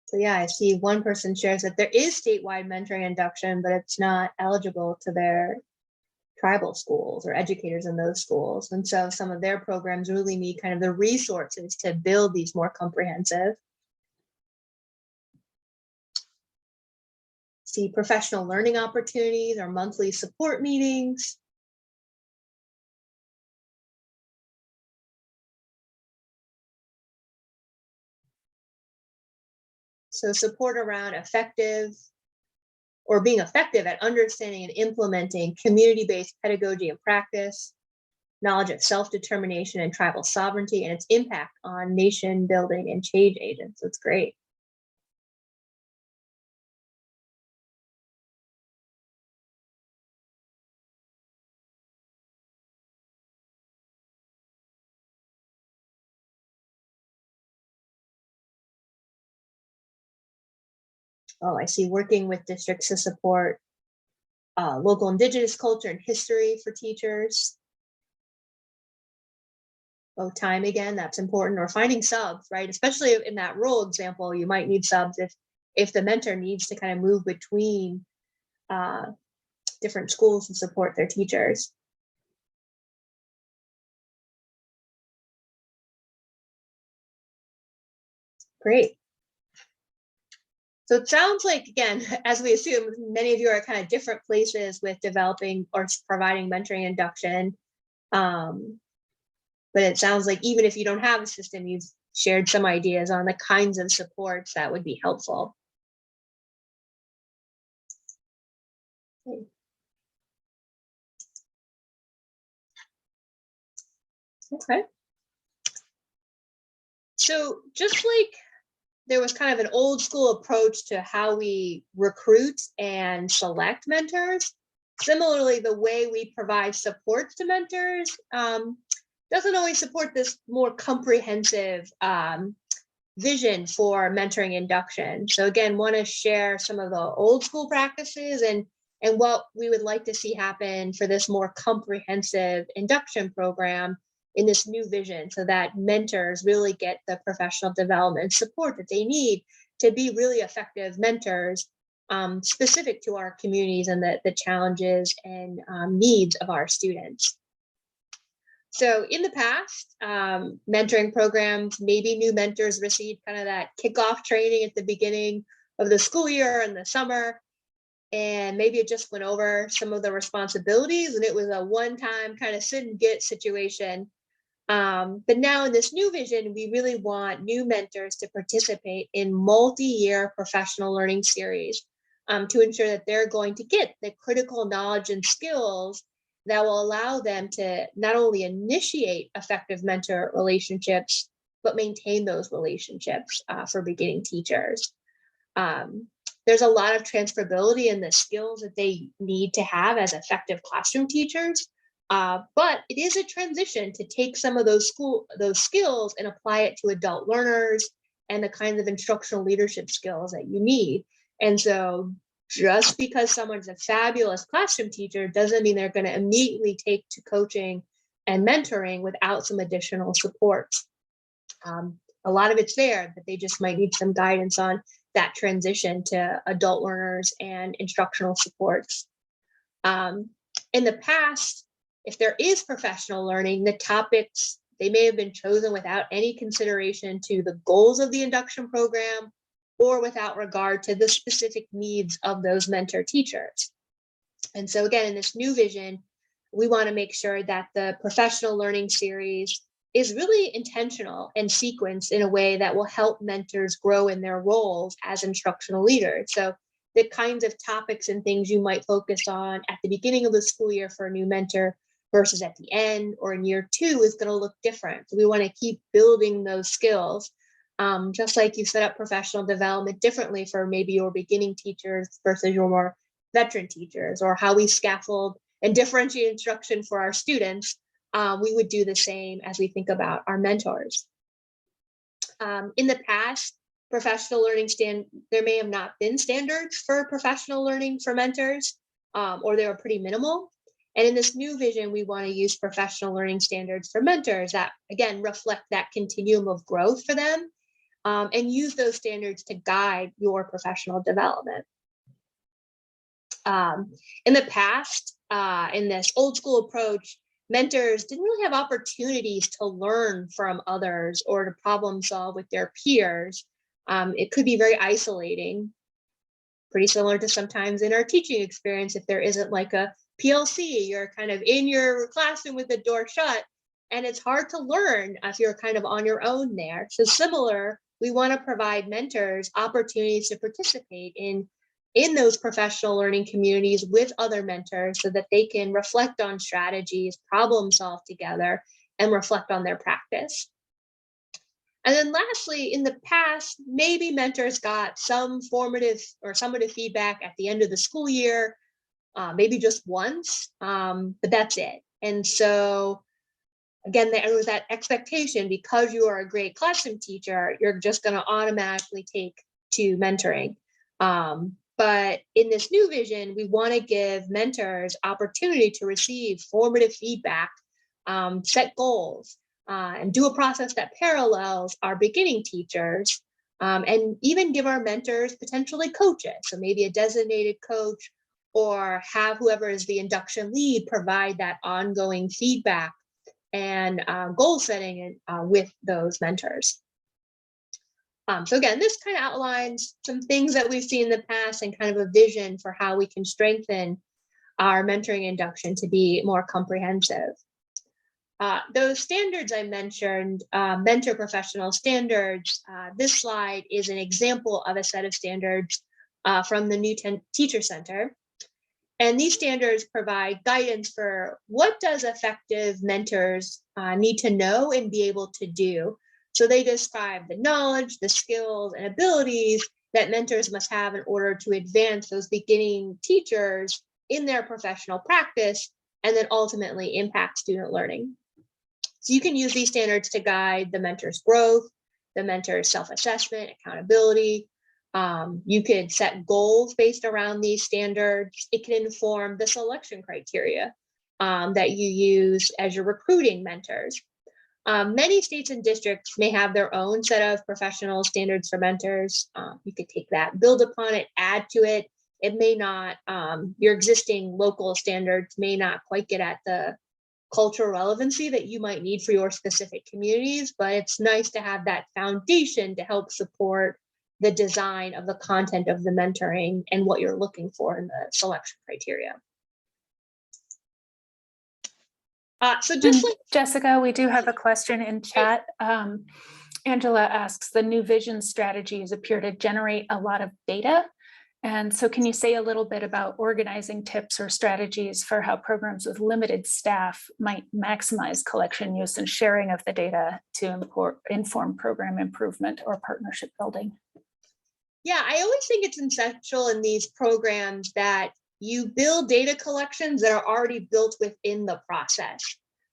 So yeah, I see one person shares that there is statewide mentoring induction, but it's not eligible to their tribal schools or educators in those schools. And so some of their programs really need kind of the resources to build these more comprehensive. See professional learning opportunities or monthly support meetings. So support around being effective at understanding and implementing community-based pedagogy and practice, knowledge of self-determination and tribal sovereignty and its impact on nation building and change agents. That's great. Oh, I see working with districts to support local indigenous culture and history for teachers. Oh, time again, that's important. Or finding subs, right? Especially in that role example, you might need subs if the mentor needs to kind of move between different schools to support their teachers. Great. So it sounds like, again, as we assume, many of you are at kind of different places with developing or providing mentoring induction. But it sounds like even if you don't have a system, you've shared some ideas on the kinds of supports that would be helpful. Okay. So just like there was kind of an old school approach to how we recruit and select mentors, similarly, the way we provide supports to mentors doesn't always support this more comprehensive vision for mentoring induction. So again, want to share some of the old school practices and what we would like to see happen for this more comprehensive induction program in this new vision, so that mentors really get the professional development support that they need to be really effective mentors specific to our communities and the challenges and needs of our students. So in the past, mentoring programs, maybe new mentors received kind of that kickoff training at the beginning of the school year in the summer. and maybe it just went over some of the responsibilities and it was a one-time kind of sit and get situation. But now in this new vision, we really want new mentors to participate in multi-year professional learning series to ensure that they're going to get the critical knowledge and skills that will allow them to not only initiate effective mentor relationships, but maintain those relationships for beginning teachers. There's a lot of transferability in the skills that they need to have as effective classroom teachers. But it is a transition to take some of those skills and apply it to adult learners and the kinds of instructional leadership skills that you need. And so just because someone's a fabulous classroom teacher doesn't mean they're going to immediately take to coaching and mentoring without some additional support. A lot of it's there, but they just might need some guidance on that transition to adult learners and instructional supports. In the past, if there is professional learning, the topics, they may have been chosen without any consideration to the goals of the induction program or without regard to the specific needs of those mentor teachers. And so again, in this new vision, we want to make sure that the professional learning series is really intentional and sequenced in a way that will help mentors grow in their roles as instructional leaders. So the kinds of topics and things you might focus on at the beginning of the school year for a new mentor versus at the end or in year 2 is going to look different. So we want to keep building those skills, just like you set up professional development differently for maybe your beginning teachers versus your more veteran teachers, or how we scaffold and differentiate instruction for our students. We would do the same as we think about our mentors. In the past, professional learning there may have not been standards for professional learning for mentors, or they were pretty minimal. And in this new vision, we want to use professional learning standards for mentors that, again, reflect that continuum of growth for them, and use those standards to guide your professional development. In the past, in this old school approach, mentors didn't really have opportunities to learn from others or to problem solve with their peers. It could be very isolating, pretty similar to sometimes in our teaching experience, if there isn't like a PLC, you're kind of in your classroom with the door shut, and it's hard to learn if you're kind of on your own there. So similar, we want to provide mentors opportunities to participate in those professional learning communities with other mentors so that they can reflect on strategies, problem solve together, and reflect on their practice. And then lastly, in the past, maybe mentors got some formative or summative feedback at the end of the school year, maybe just once, but that's it. And so again, there was that expectation, because you are a great classroom teacher, you're just going to automatically take to mentoring. But in this new vision, we want to give mentors opportunity to receive formative feedback, set goals, and do a process that parallels our beginning teachers, and even give our mentors potentially coaches. So maybe a designated coach, or have whoever is the induction lead provide that ongoing feedback and goal setting with those mentors. So again, this kind of outlines some things that we've seen in the past and kind of a vision for how we can strengthen our mentoring induction to be more comprehensive. Those standards I mentioned, mentor professional standards, this slide is an example of a set of standards from the new Teacher Center. And these standards provide guidance for what does effective mentors need to know and be able to do. So they describe the knowledge, the skills, and abilities that mentors must have in order to advance those beginning teachers in their professional practice, and then ultimately impact student learning. So you can use these standards to guide the mentor's growth, the mentor's self-assessment, accountability. You could set goals based around these standards. It can inform the selection criteria that you use as you're recruiting mentors. Many states and districts may have their own set of professional standards for mentors. You could take that, build upon it, add to it. It may not, your existing local standards may not quite get at the cultural relevancy that you might need for your specific communities, but it's nice to have that foundation to help support the design of the content of the mentoring and what you're looking for in the selection criteria. So just like Jessica, we do have a question in chat. Angela asks, the new vision strategies appear to generate a lot of data. And so can you say a little bit about organizing tips or strategies for how programs with limited staff might maximize collection use and sharing of the data to inform program improvement or partnership building? Yeah, I always think it's essential in these programs that you build data collections that are already built within the process.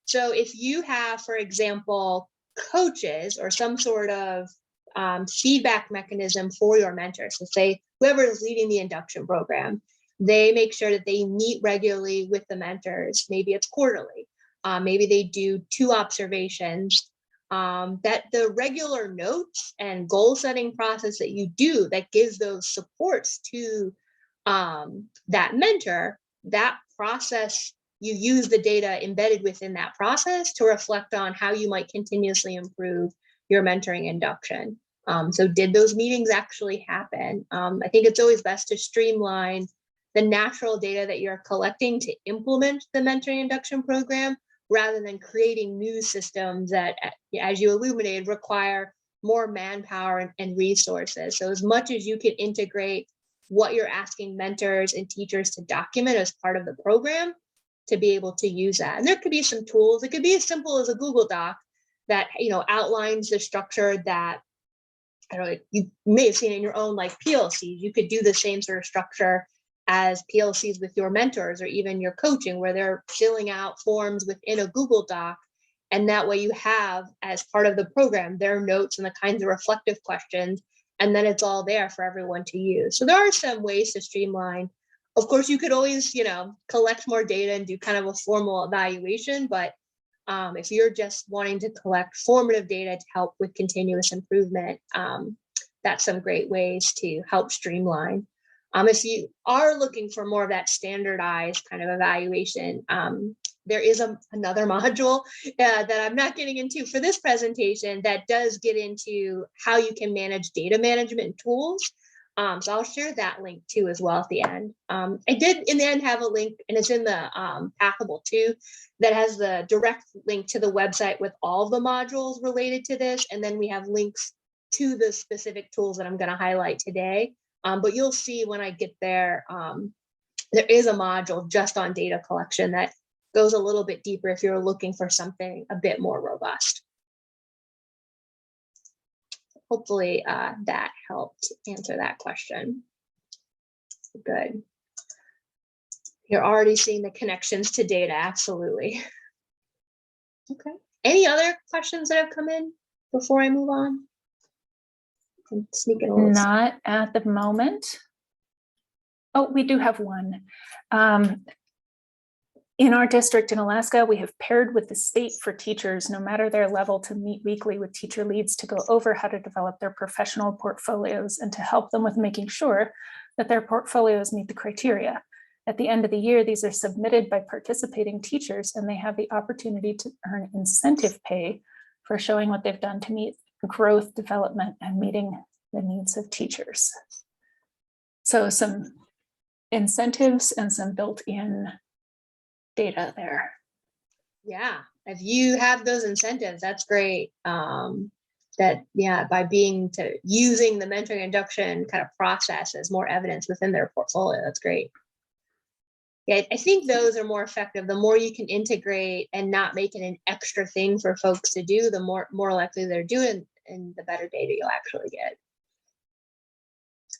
So if you have, for example, coaches or some sort of feedback mechanism for your mentors, so say whoever is leading the induction program, they make sure that they meet regularly with the mentors. Maybe it's quarterly. Maybe they do 2 observations. That the regular notes and goal setting process that you do that gives those supports to that mentor, that process, you use the data embedded within that process to reflect on how you might continuously improve your mentoring induction. So did those meetings actually happen? I think it's always best to streamline the natural data that you're collecting to implement the mentoring induction program, rather than creating new systems that, as you illuminated, require more manpower and resources. So as much as you can integrate what you're asking mentors and teachers to document as part of the program, to be able to use that. And there could be some tools. It could be as simple as a Google Doc that outlines the structure that, I don't know, you may have seen in your own like PLCs. You could do the same sort of structure as PLCs with your mentors or even your coaching, where they're filling out forms within a Google Doc. And that way you have, as part of the program, their notes and the kinds of reflective questions, and then it's all there for everyone to use. So there are some ways to streamline. Of course, you could always, collect more data and do kind of a formal evaluation, but if you're just wanting to collect formative data to help with continuous improvement, that's some great ways to help streamline. If you are looking for more of that standardized kind of evaluation, there is another module that I'm not getting into for this presentation that does get into how you can manage data management tools. So I'll share that link too as well at the end. I did in the end have a link, and it's in the Pathable too, that has the direct link to the website with all the modules related to this. And then we have links to the specific tools that I'm going to highlight today. But you'll see when I get there, there is a module just on data collection that goes a little bit deeper if you're looking for something a bit more robust. Hopefully that helped answer that question. Good. You're already seeing the connections to data, absolutely. Okay. Any other questions that have come in before I move on? I'm sneaking a little. Not at the moment. Oh, we do have one. In our district in Alaska, we have paired with the state for teachers, no matter their level, to meet weekly with teacher leads to go over how to develop their professional portfolios and to help them with making sure that their portfolios meet the criteria. At the end of the year, these are submitted by participating teachers, and they have the opportunity to earn incentive pay for showing what they've done to meet growth, development, and meeting the needs of teachers. So some incentives and some built-in data there. Yeah, if you have those incentives, that's great. By using the mentoring induction kind of process as more evidence within their portfolio, that's great. Yeah, I think those are more effective. The more you can integrate and not make it an extra thing for folks to do, the more likely they're doing, and the better data you'll actually get.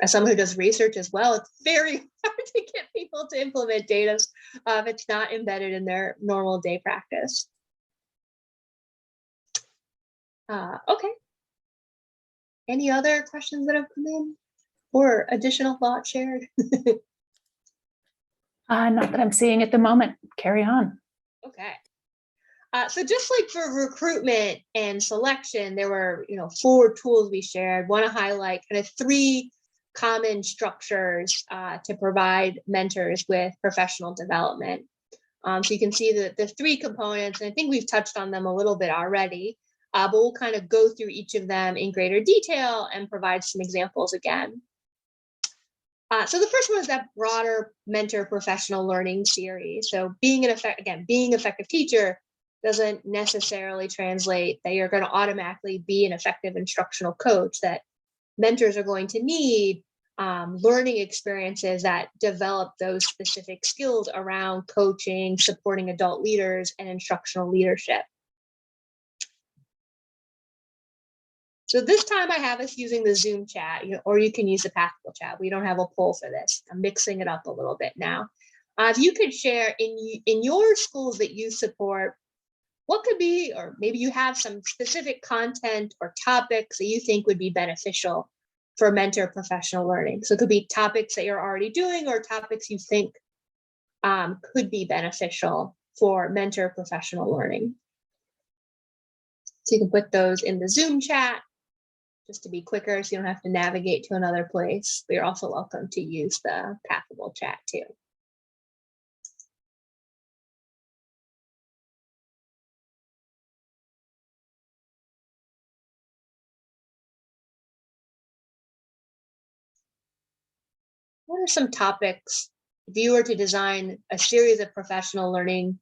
As someone who does research as well, it's very hard to get people to implement data if it's not embedded in their normal day practice. Okay. Any other questions that have come in or additional thoughts shared? Not that I'm seeing at the moment. Carry on. Okay. So just like for recruitment and selection, there were 4 tools we shared. Want to highlight kind of 3 common structures to provide mentors with professional development. So you can see that the 3 components, and I think we've touched on them a little bit already. but we'll kind of go through each of them in greater detail and provide some examples again. So the first one is that broader mentor professional learning series. So being an effective teacher doesn't necessarily translate that you're going to automatically be an effective instructional coach, that mentors are going to need learning experiences that develop those specific skills around coaching, supporting adult leaders, and instructional leadership. So this time I have us using the Zoom chat, or you can use the Pathable chat. We don't have a poll for this. I'm mixing it up a little bit now. If you could share in your schools that you support, what could be, or maybe you have some specific content or topics that you think would be beneficial for mentor professional learning. So it could be topics that you're already doing or topics you think could be beneficial for mentor professional learning. So you can put those in the Zoom chat just to be quicker, so you don't have to navigate to another place. But you're also welcome to use the Pathable chat too. What are some topics, if you were to design a series of professional learning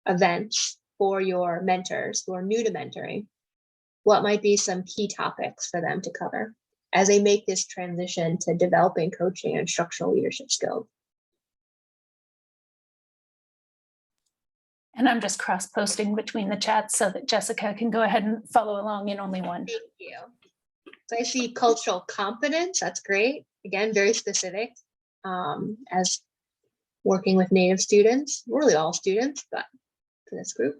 events for your mentors who are new to mentoring, what might be some key topics for them to cover as they make this transition to developing coaching and instructional leadership skills? And I'm just cross-posting between the chats so that Jessica can go ahead and follow along in only one. Thank you. So I see cultural competence. That's great. Again, very specific, as working with Native students, really all students, but for this group.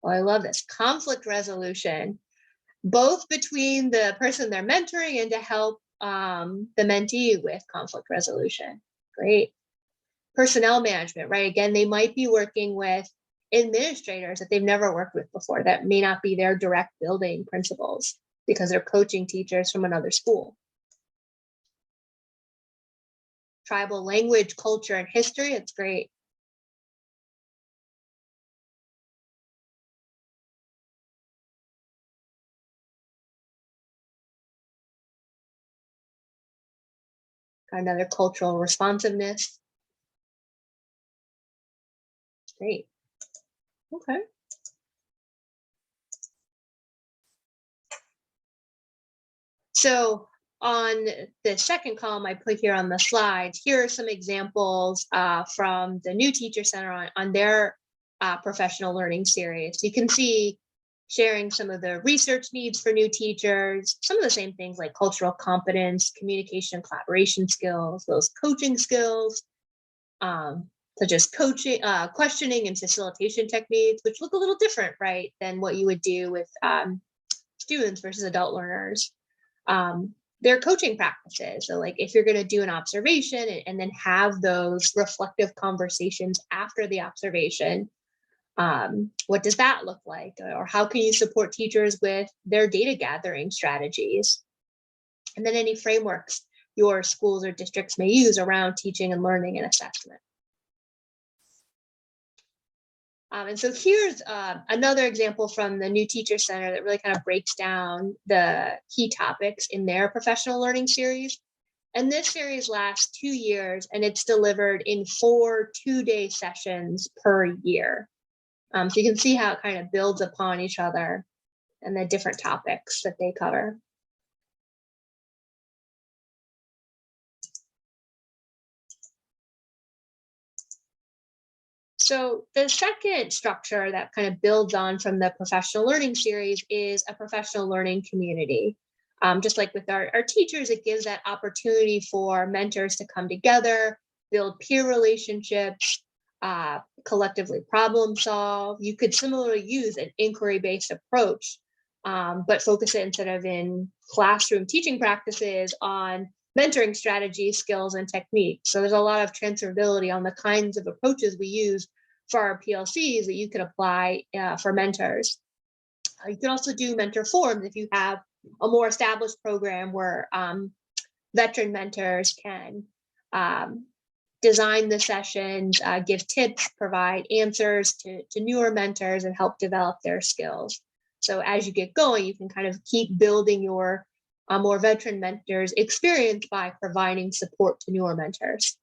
Oh, I love this. Conflict resolution, both between the person they're mentoring and to help the mentee with conflict resolution. Great. Personnel management, right? Again, they might be working with administrators that they've never worked with before, that may not be their direct building principals because they're coaching teachers from another school. Tribal language, culture, and history, it's great. Another cultural responsiveness. Great. Okay. So on the second column I put here on the slides, here are some examples from the New Teacher Center on their professional learning series. You can see sharing some of the research needs for new teachers, some of the same things like cultural competence, communication, collaboration skills, those coaching skills, such as coaching, questioning and facilitation techniques, which look a little different, right, than what you would do with students versus adult learners. Their coaching practices. So like if you're going to do an observation and then have those reflective conversations after the observation, what does that look like? Or how can you support teachers with their data gathering strategies? And then any frameworks your schools or districts may use around teaching and learning and assessment. And so here's another example from the New Teacher Center that really kind of breaks down the key topics in their professional learning series. And this series lasts 2 years, and it's delivered in 4 two-day sessions per year. So you can see how it kind of builds upon each other and the different topics that they cover. So the second structure that kind of builds on from the professional learning series is a professional learning community. Just like with our teachers, it gives that opportunity for mentors to come together, build peer relationships, collectively problem solve. You could similarly use an inquiry-based approach, but focus it instead of in classroom teaching practices on mentoring strategies, skills, and techniques. So there's a lot of transferability on the kinds of approaches we use for our PLCs that you could apply for mentors. You can also do mentor forums if you have a more established program where veteran mentors can design the sessions, give tips, provide answers to newer mentors, and help develop their skills. So as you get going, you can kind of keep building your more veteran mentors' experience by providing support to newer mentors.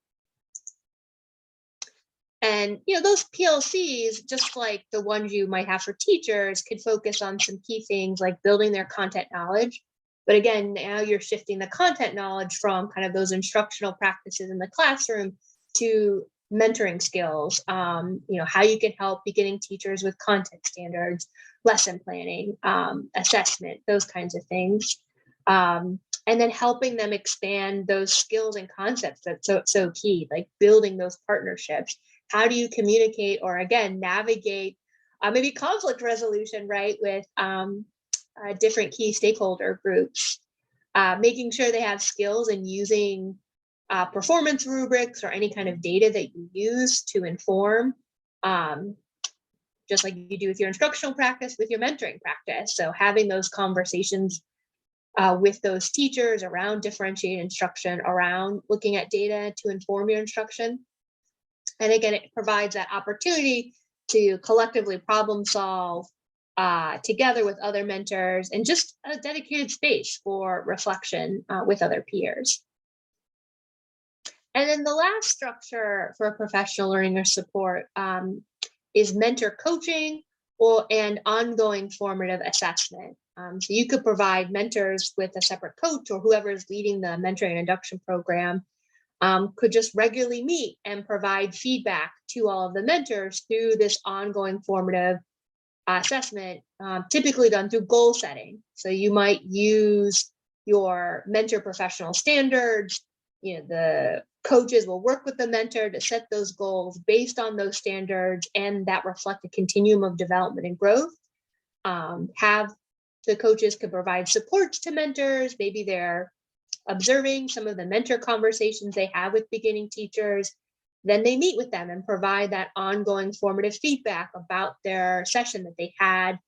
And those PLCs, just like the ones you might have for teachers, could focus on some key things like building their content knowledge. But again, now you're shifting the content knowledge from kind of those instructional practices in the classroom to mentoring skills. How you can help beginning teachers with content standards, lesson planning, assessment, those kinds of things. And then helping them expand those skills and concepts that's so key, like building those partnerships. How do you communicate or, again, navigate maybe conflict resolution, right, with different key stakeholder groups, making sure they have skills in using performance rubrics or any kind of data that you use to inform, just like you do with your instructional practice, with your mentoring practice. So having those conversations with those teachers around differentiated instruction, around looking at data to inform your instruction. And again, it provides that opportunity to collectively problem solve together with other mentors, and just a dedicated space for reflection with other peers. And then the last structure for professional learning or support is mentor coaching and ongoing formative assessment. So you could provide mentors with a separate coach, or whoever is leading the mentoring and induction program could just regularly meet and provide feedback to all of the mentors through this ongoing formative assessment, typically done through goal setting. So you might use your mentor professional standards. The coaches will work with the mentor to set those goals based on those standards, and that reflect a continuum of development and growth. The coaches could provide supports to mentors. Maybe they're observing some of the mentor conversations they have with beginning teachers. Then they meet with them and provide that ongoing formative feedback about their session that they had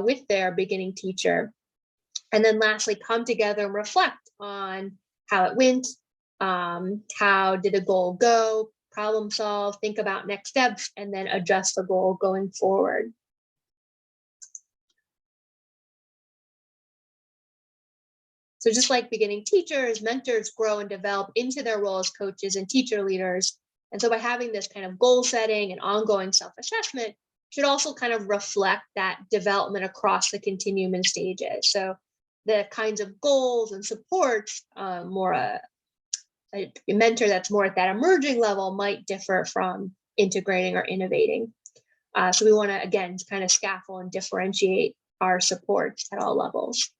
with their beginning teacher. And then lastly, come together and reflect on how it went, how did the goal go, problem solve, think about next steps, and then adjust the goal going forward. So just like beginning teachers, mentors grow and develop into their role as coaches and teacher leaders. And so by having this kind of goal setting and ongoing self-assessment, should also kind of reflect that development across the continuum and stages. So the kinds of goals and supports, more a mentor that's more at that emerging level might differ from integrating or innovating. So we want to, again, kind of scaffold and differentiate our supports at all levels.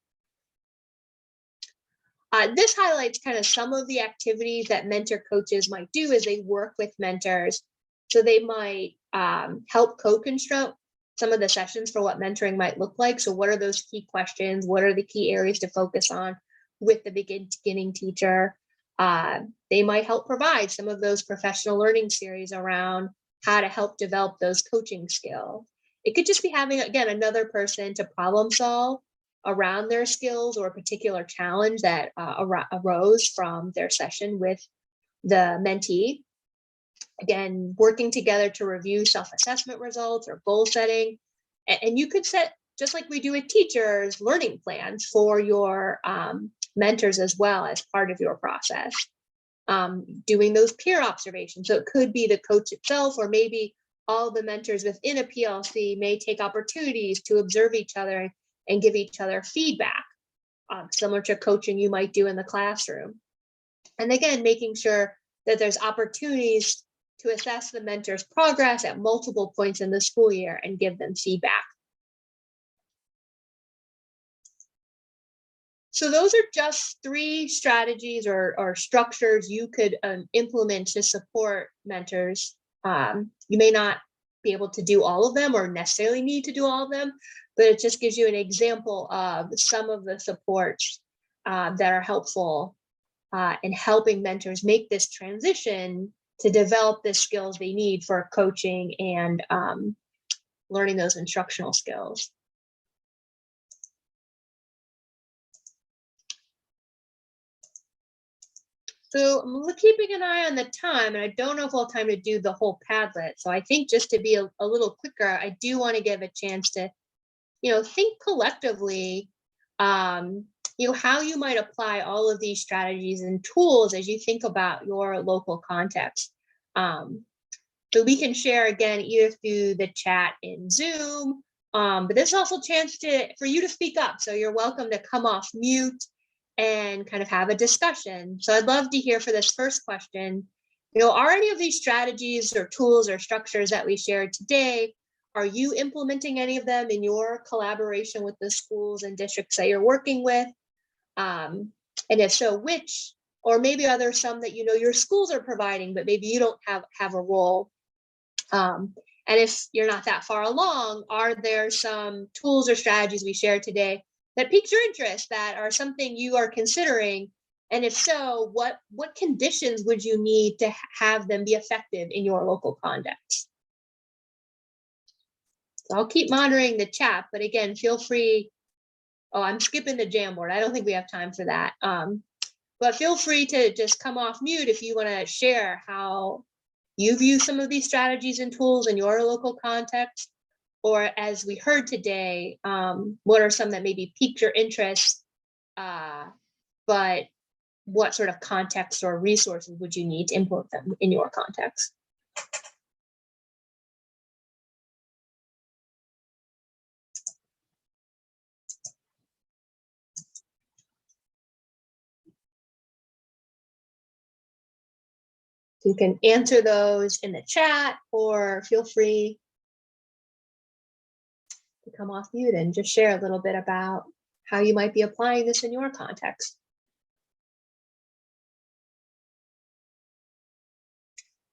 This highlights kind of some of the activities that mentor coaches might do as they work with mentors. So they might help co-construct some of the sessions for what mentoring might look like. So what are those key questions? What are the key areas to focus on with the beginning teacher? They might help provide some of those professional learning series around how to help develop those coaching skills. It could just be having, again, another person to problem solve around their skills or a particular challenge that arose from their session with the mentee. Again, working together to review self-assessment results or goal setting. And you could set, just like we do with teachers, learning plans for your mentors as well as part of your process. Doing those peer observations. So it could be the coach itself, or maybe all the mentors within a PLC may take opportunities to observe each other and give each other feedback, similar to coaching you might do in the classroom. And again, making sure that there's opportunities to assess the mentor's progress at multiple points in the school year and give them feedback. So those are just 3 strategies or structures you could implement to support mentors. You may not be able to do all of them or necessarily need to do all of them, but it just gives you an example of some of the supports that are helpful in helping mentors make this transition to develop the skills they need for coaching and learning those instructional skills. So I'm keeping an eye on the time, and I don't know if we'll have time to do the whole Padlet. So I think just to be a little quicker, I do want to give a chance to, think collectively, how you might apply all of these strategies and tools as you think about your local context. So we can share again, either through the chat in Zoom, but there's also a chance for you to speak up. So you're welcome to come off mute and kind of have a discussion. So I'd love to hear for this first question, are any of these strategies or tools or structures that we shared today, are you implementing any of them in your collaboration with the schools and districts that you're working with? And if so, which? Or maybe are there some that your schools are providing, but maybe you don't have a role? And if you're not that far along, are there some tools or strategies we shared today that piqued your interest, that are something you are considering? And if so, what conditions would you need to have them be effective in your local context? So I'll keep monitoring the chat, but again, feel free. Oh, I'm skipping the Jamboard. I don't think we have time for that. But feel free to just come off mute if you want to share how you view some of these strategies and tools in your local context, or as we heard today, what are some that maybe piqued your interest, but what sort of context or resources would you need to implement them in your context? You can answer those in the chat, or feel free to come off mute and just share a little bit about how you might be applying this in your context.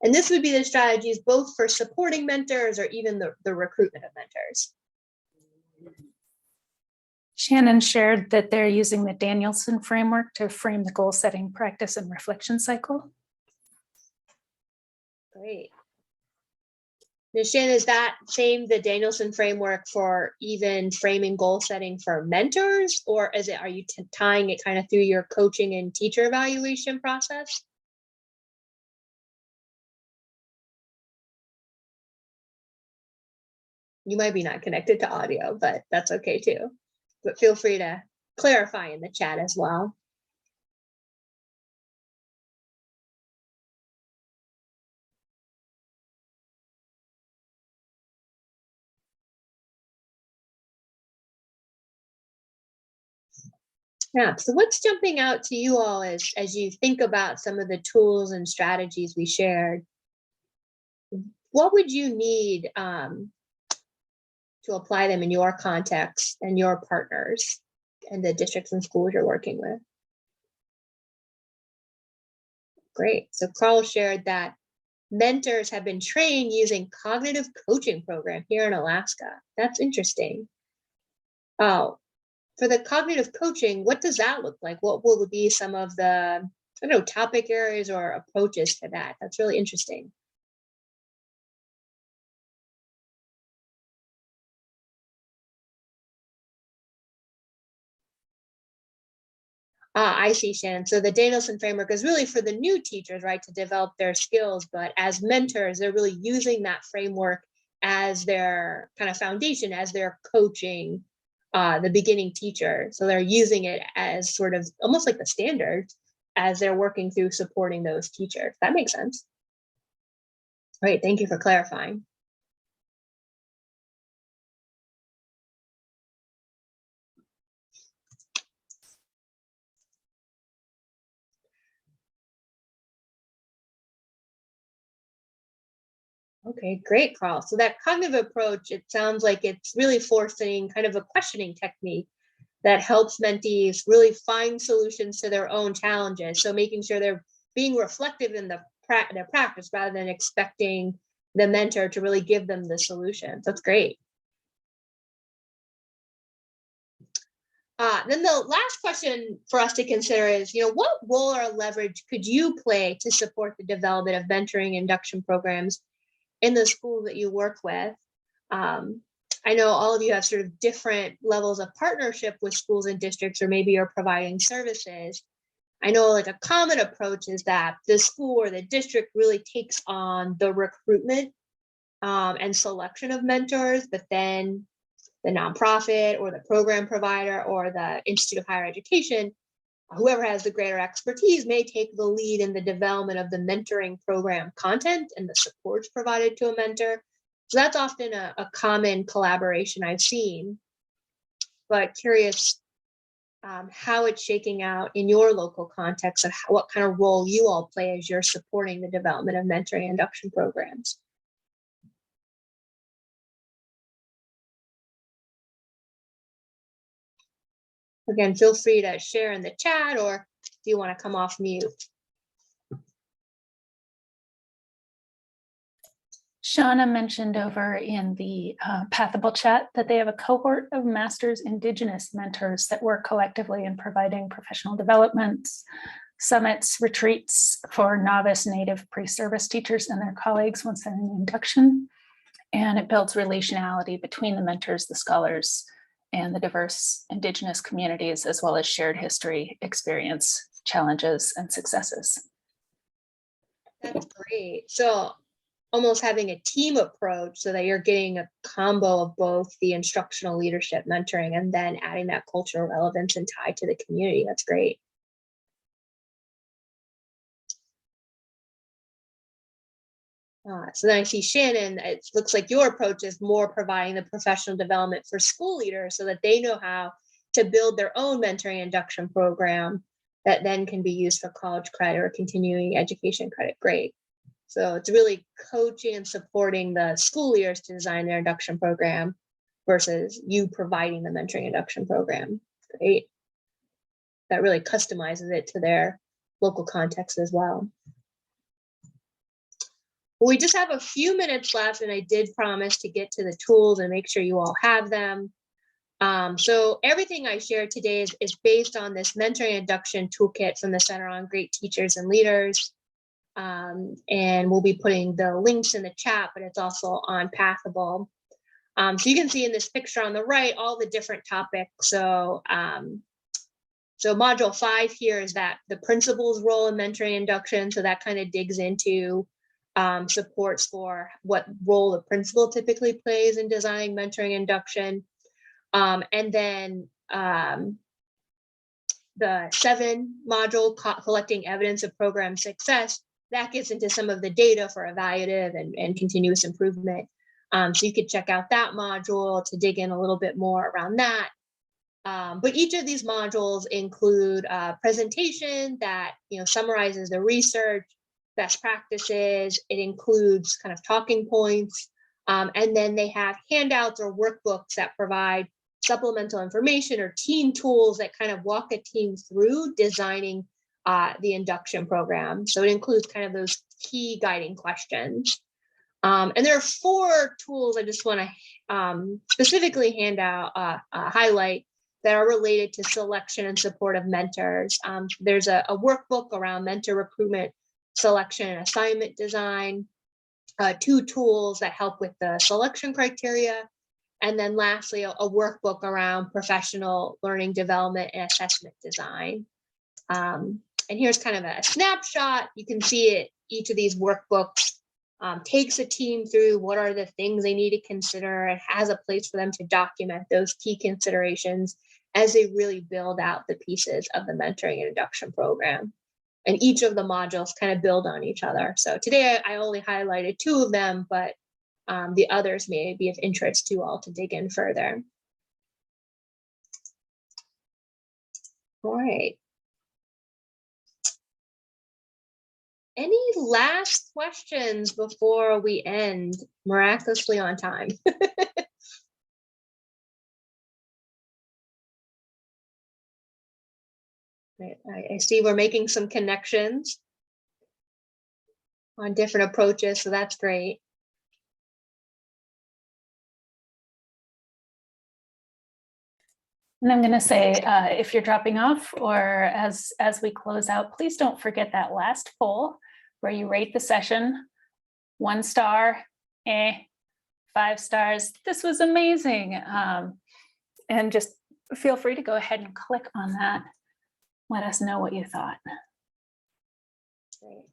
And this would be the strategies both for supporting mentors or even the recruitment of mentors. Shannon shared that they're using the Danielson framework to frame the goal setting practice and reflection cycle. Great. Now, Shannon, is that the Danielson framework for even framing goal setting for mentors, or are you tying it kind of through your coaching and teacher evaluation process? You might be not connected to audio, but that's okay too. But feel free to clarify in the chat as well. Yeah, so what's jumping out to you all as you think about some of the tools and strategies we shared? What would you need to apply them in your context and your partners and the districts and schools you're working with? Great. So Carl shared that mentors have been trained using cognitive coaching program here in Alaska. That's interesting. Oh, for the cognitive coaching, what does that look like? What would be some of the, topic areas or approaches to that? That's really interesting. I see, Shannon. So the Danielson framework is really for the new teachers, right, to develop their skills. But as mentors, they're really using that framework as their kind of foundation, as their coaching the beginning teacher. So they're using it as sort of almost like the standard as they're working through supporting those teachers. That makes sense. Great. Thank you for clarifying. Okay, great, Carl. So that cognitive approach, it sounds like it's really forcing kind of a questioning technique that helps mentees really find solutions to their own challenges. So making sure they're being reflective in their practice rather than expecting the mentor to really give them the solutions. That's great. Then the last question for us to consider is, what role or leverage could you play to support the development of mentoring induction programs in the schools that you work with? I know all of you have sort of different levels of partnership with schools and districts, or maybe you're providing services. I know like a common approach is that the school or the district really takes on the recruitment and selection of mentors, but then the nonprofit or the program provider or the Institute of Higher Education, whoever has the greater expertise, may take the lead in the development of the mentoring program content and the supports provided to a mentor. So that's often a common collaboration I've seen, but curious how it's shaking out in your local context of what kind of role you all play as you're supporting the development of mentoring induction programs. Again, feel free to share in the chat, or if you want to come off mute. Shauna mentioned over in the Pathable chat that they have a cohort of Masters Indigenous mentors that work collectively in providing professional developments, summits, retreats for novice Native pre-service teachers and their colleagues once they're in induction. And it builds relationality between the mentors, the scholars, and the diverse Indigenous communities, as well as shared history, experience, challenges, and successes. That's great. So almost having a team approach so that you're getting a combo of both the instructional leadership mentoring and then adding that cultural relevance and tie to the community. That's great. So then I see Shannon, it looks like your approach is more providing the professional development for school leaders so that they know how to build their own mentoring induction program that then can be used for college credit or continuing education credit. Great. So it's really coaching and supporting the school leaders to design their induction program versus you providing the mentoring induction program. Great. That really customizes it to their local context as well. Well, we just have a few minutes left, and I did promise to get to the tools and make sure you all have them. So everything I shared today is based on this mentoring induction toolkit from the Center on Great Teachers and Leaders. And we'll be putting the links in the chat, but it's also on Pathable. So you can see in this picture on the right, all the different topics. So, so module 5 here is that the principal's role in mentoring induction. So that kind of digs into supports for what role the principal typically plays in designing mentoring induction. And then the 7 module, collecting evidence of program success, that gets into some of the data for evaluative and continuous improvement. So you could check out that module to dig in a little bit more around that. But each of these modules include a presentation that summarizes the research, best practices. It includes kind of talking points. And then they have handouts or workbooks that provide supplemental information or team tools that kind of walk a team through designing the induction program. So it includes kind of those key guiding questions. And there are 4 tools I just want to specifically highlight that are related to selection and support of mentors. There's a workbook around mentor recruitment, selection, and assignment design, 2 tools that help with the selection criteria, and then lastly, a workbook around professional learning development and assessment design. And here's kind of a snapshot. You can see it. Each of these workbooks takes a team through what are the things they need to consider and has a place for them to document those key considerations as they really build out the pieces of the mentoring and induction program. And each of the modules kind of build on each other. So today I only highlighted 2 of them, but the others may be of interest to you all to dig in further. All right. Any last questions before we end miraculously on time? I see we're making some connections on different approaches, so that's great. And I'm going to say, if you're dropping off or as we close out, please don't forget that last poll where you rate the session. 1 star, 5 stars. This was amazing. And just feel free to go ahead and click on that. let us know what you thought. Great.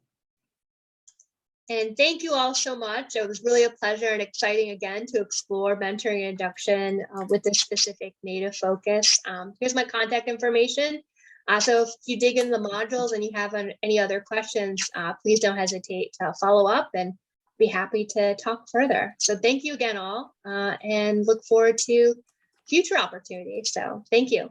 And thank you all so much. It was really a pleasure and exciting again to explore mentoring and induction with this specific Native focus. Here's my contact information. So if you dig in the modules and you have any other questions, please don't hesitate to follow up and be happy to talk further. So thank you again all, and look forward to future opportunities. So thank you.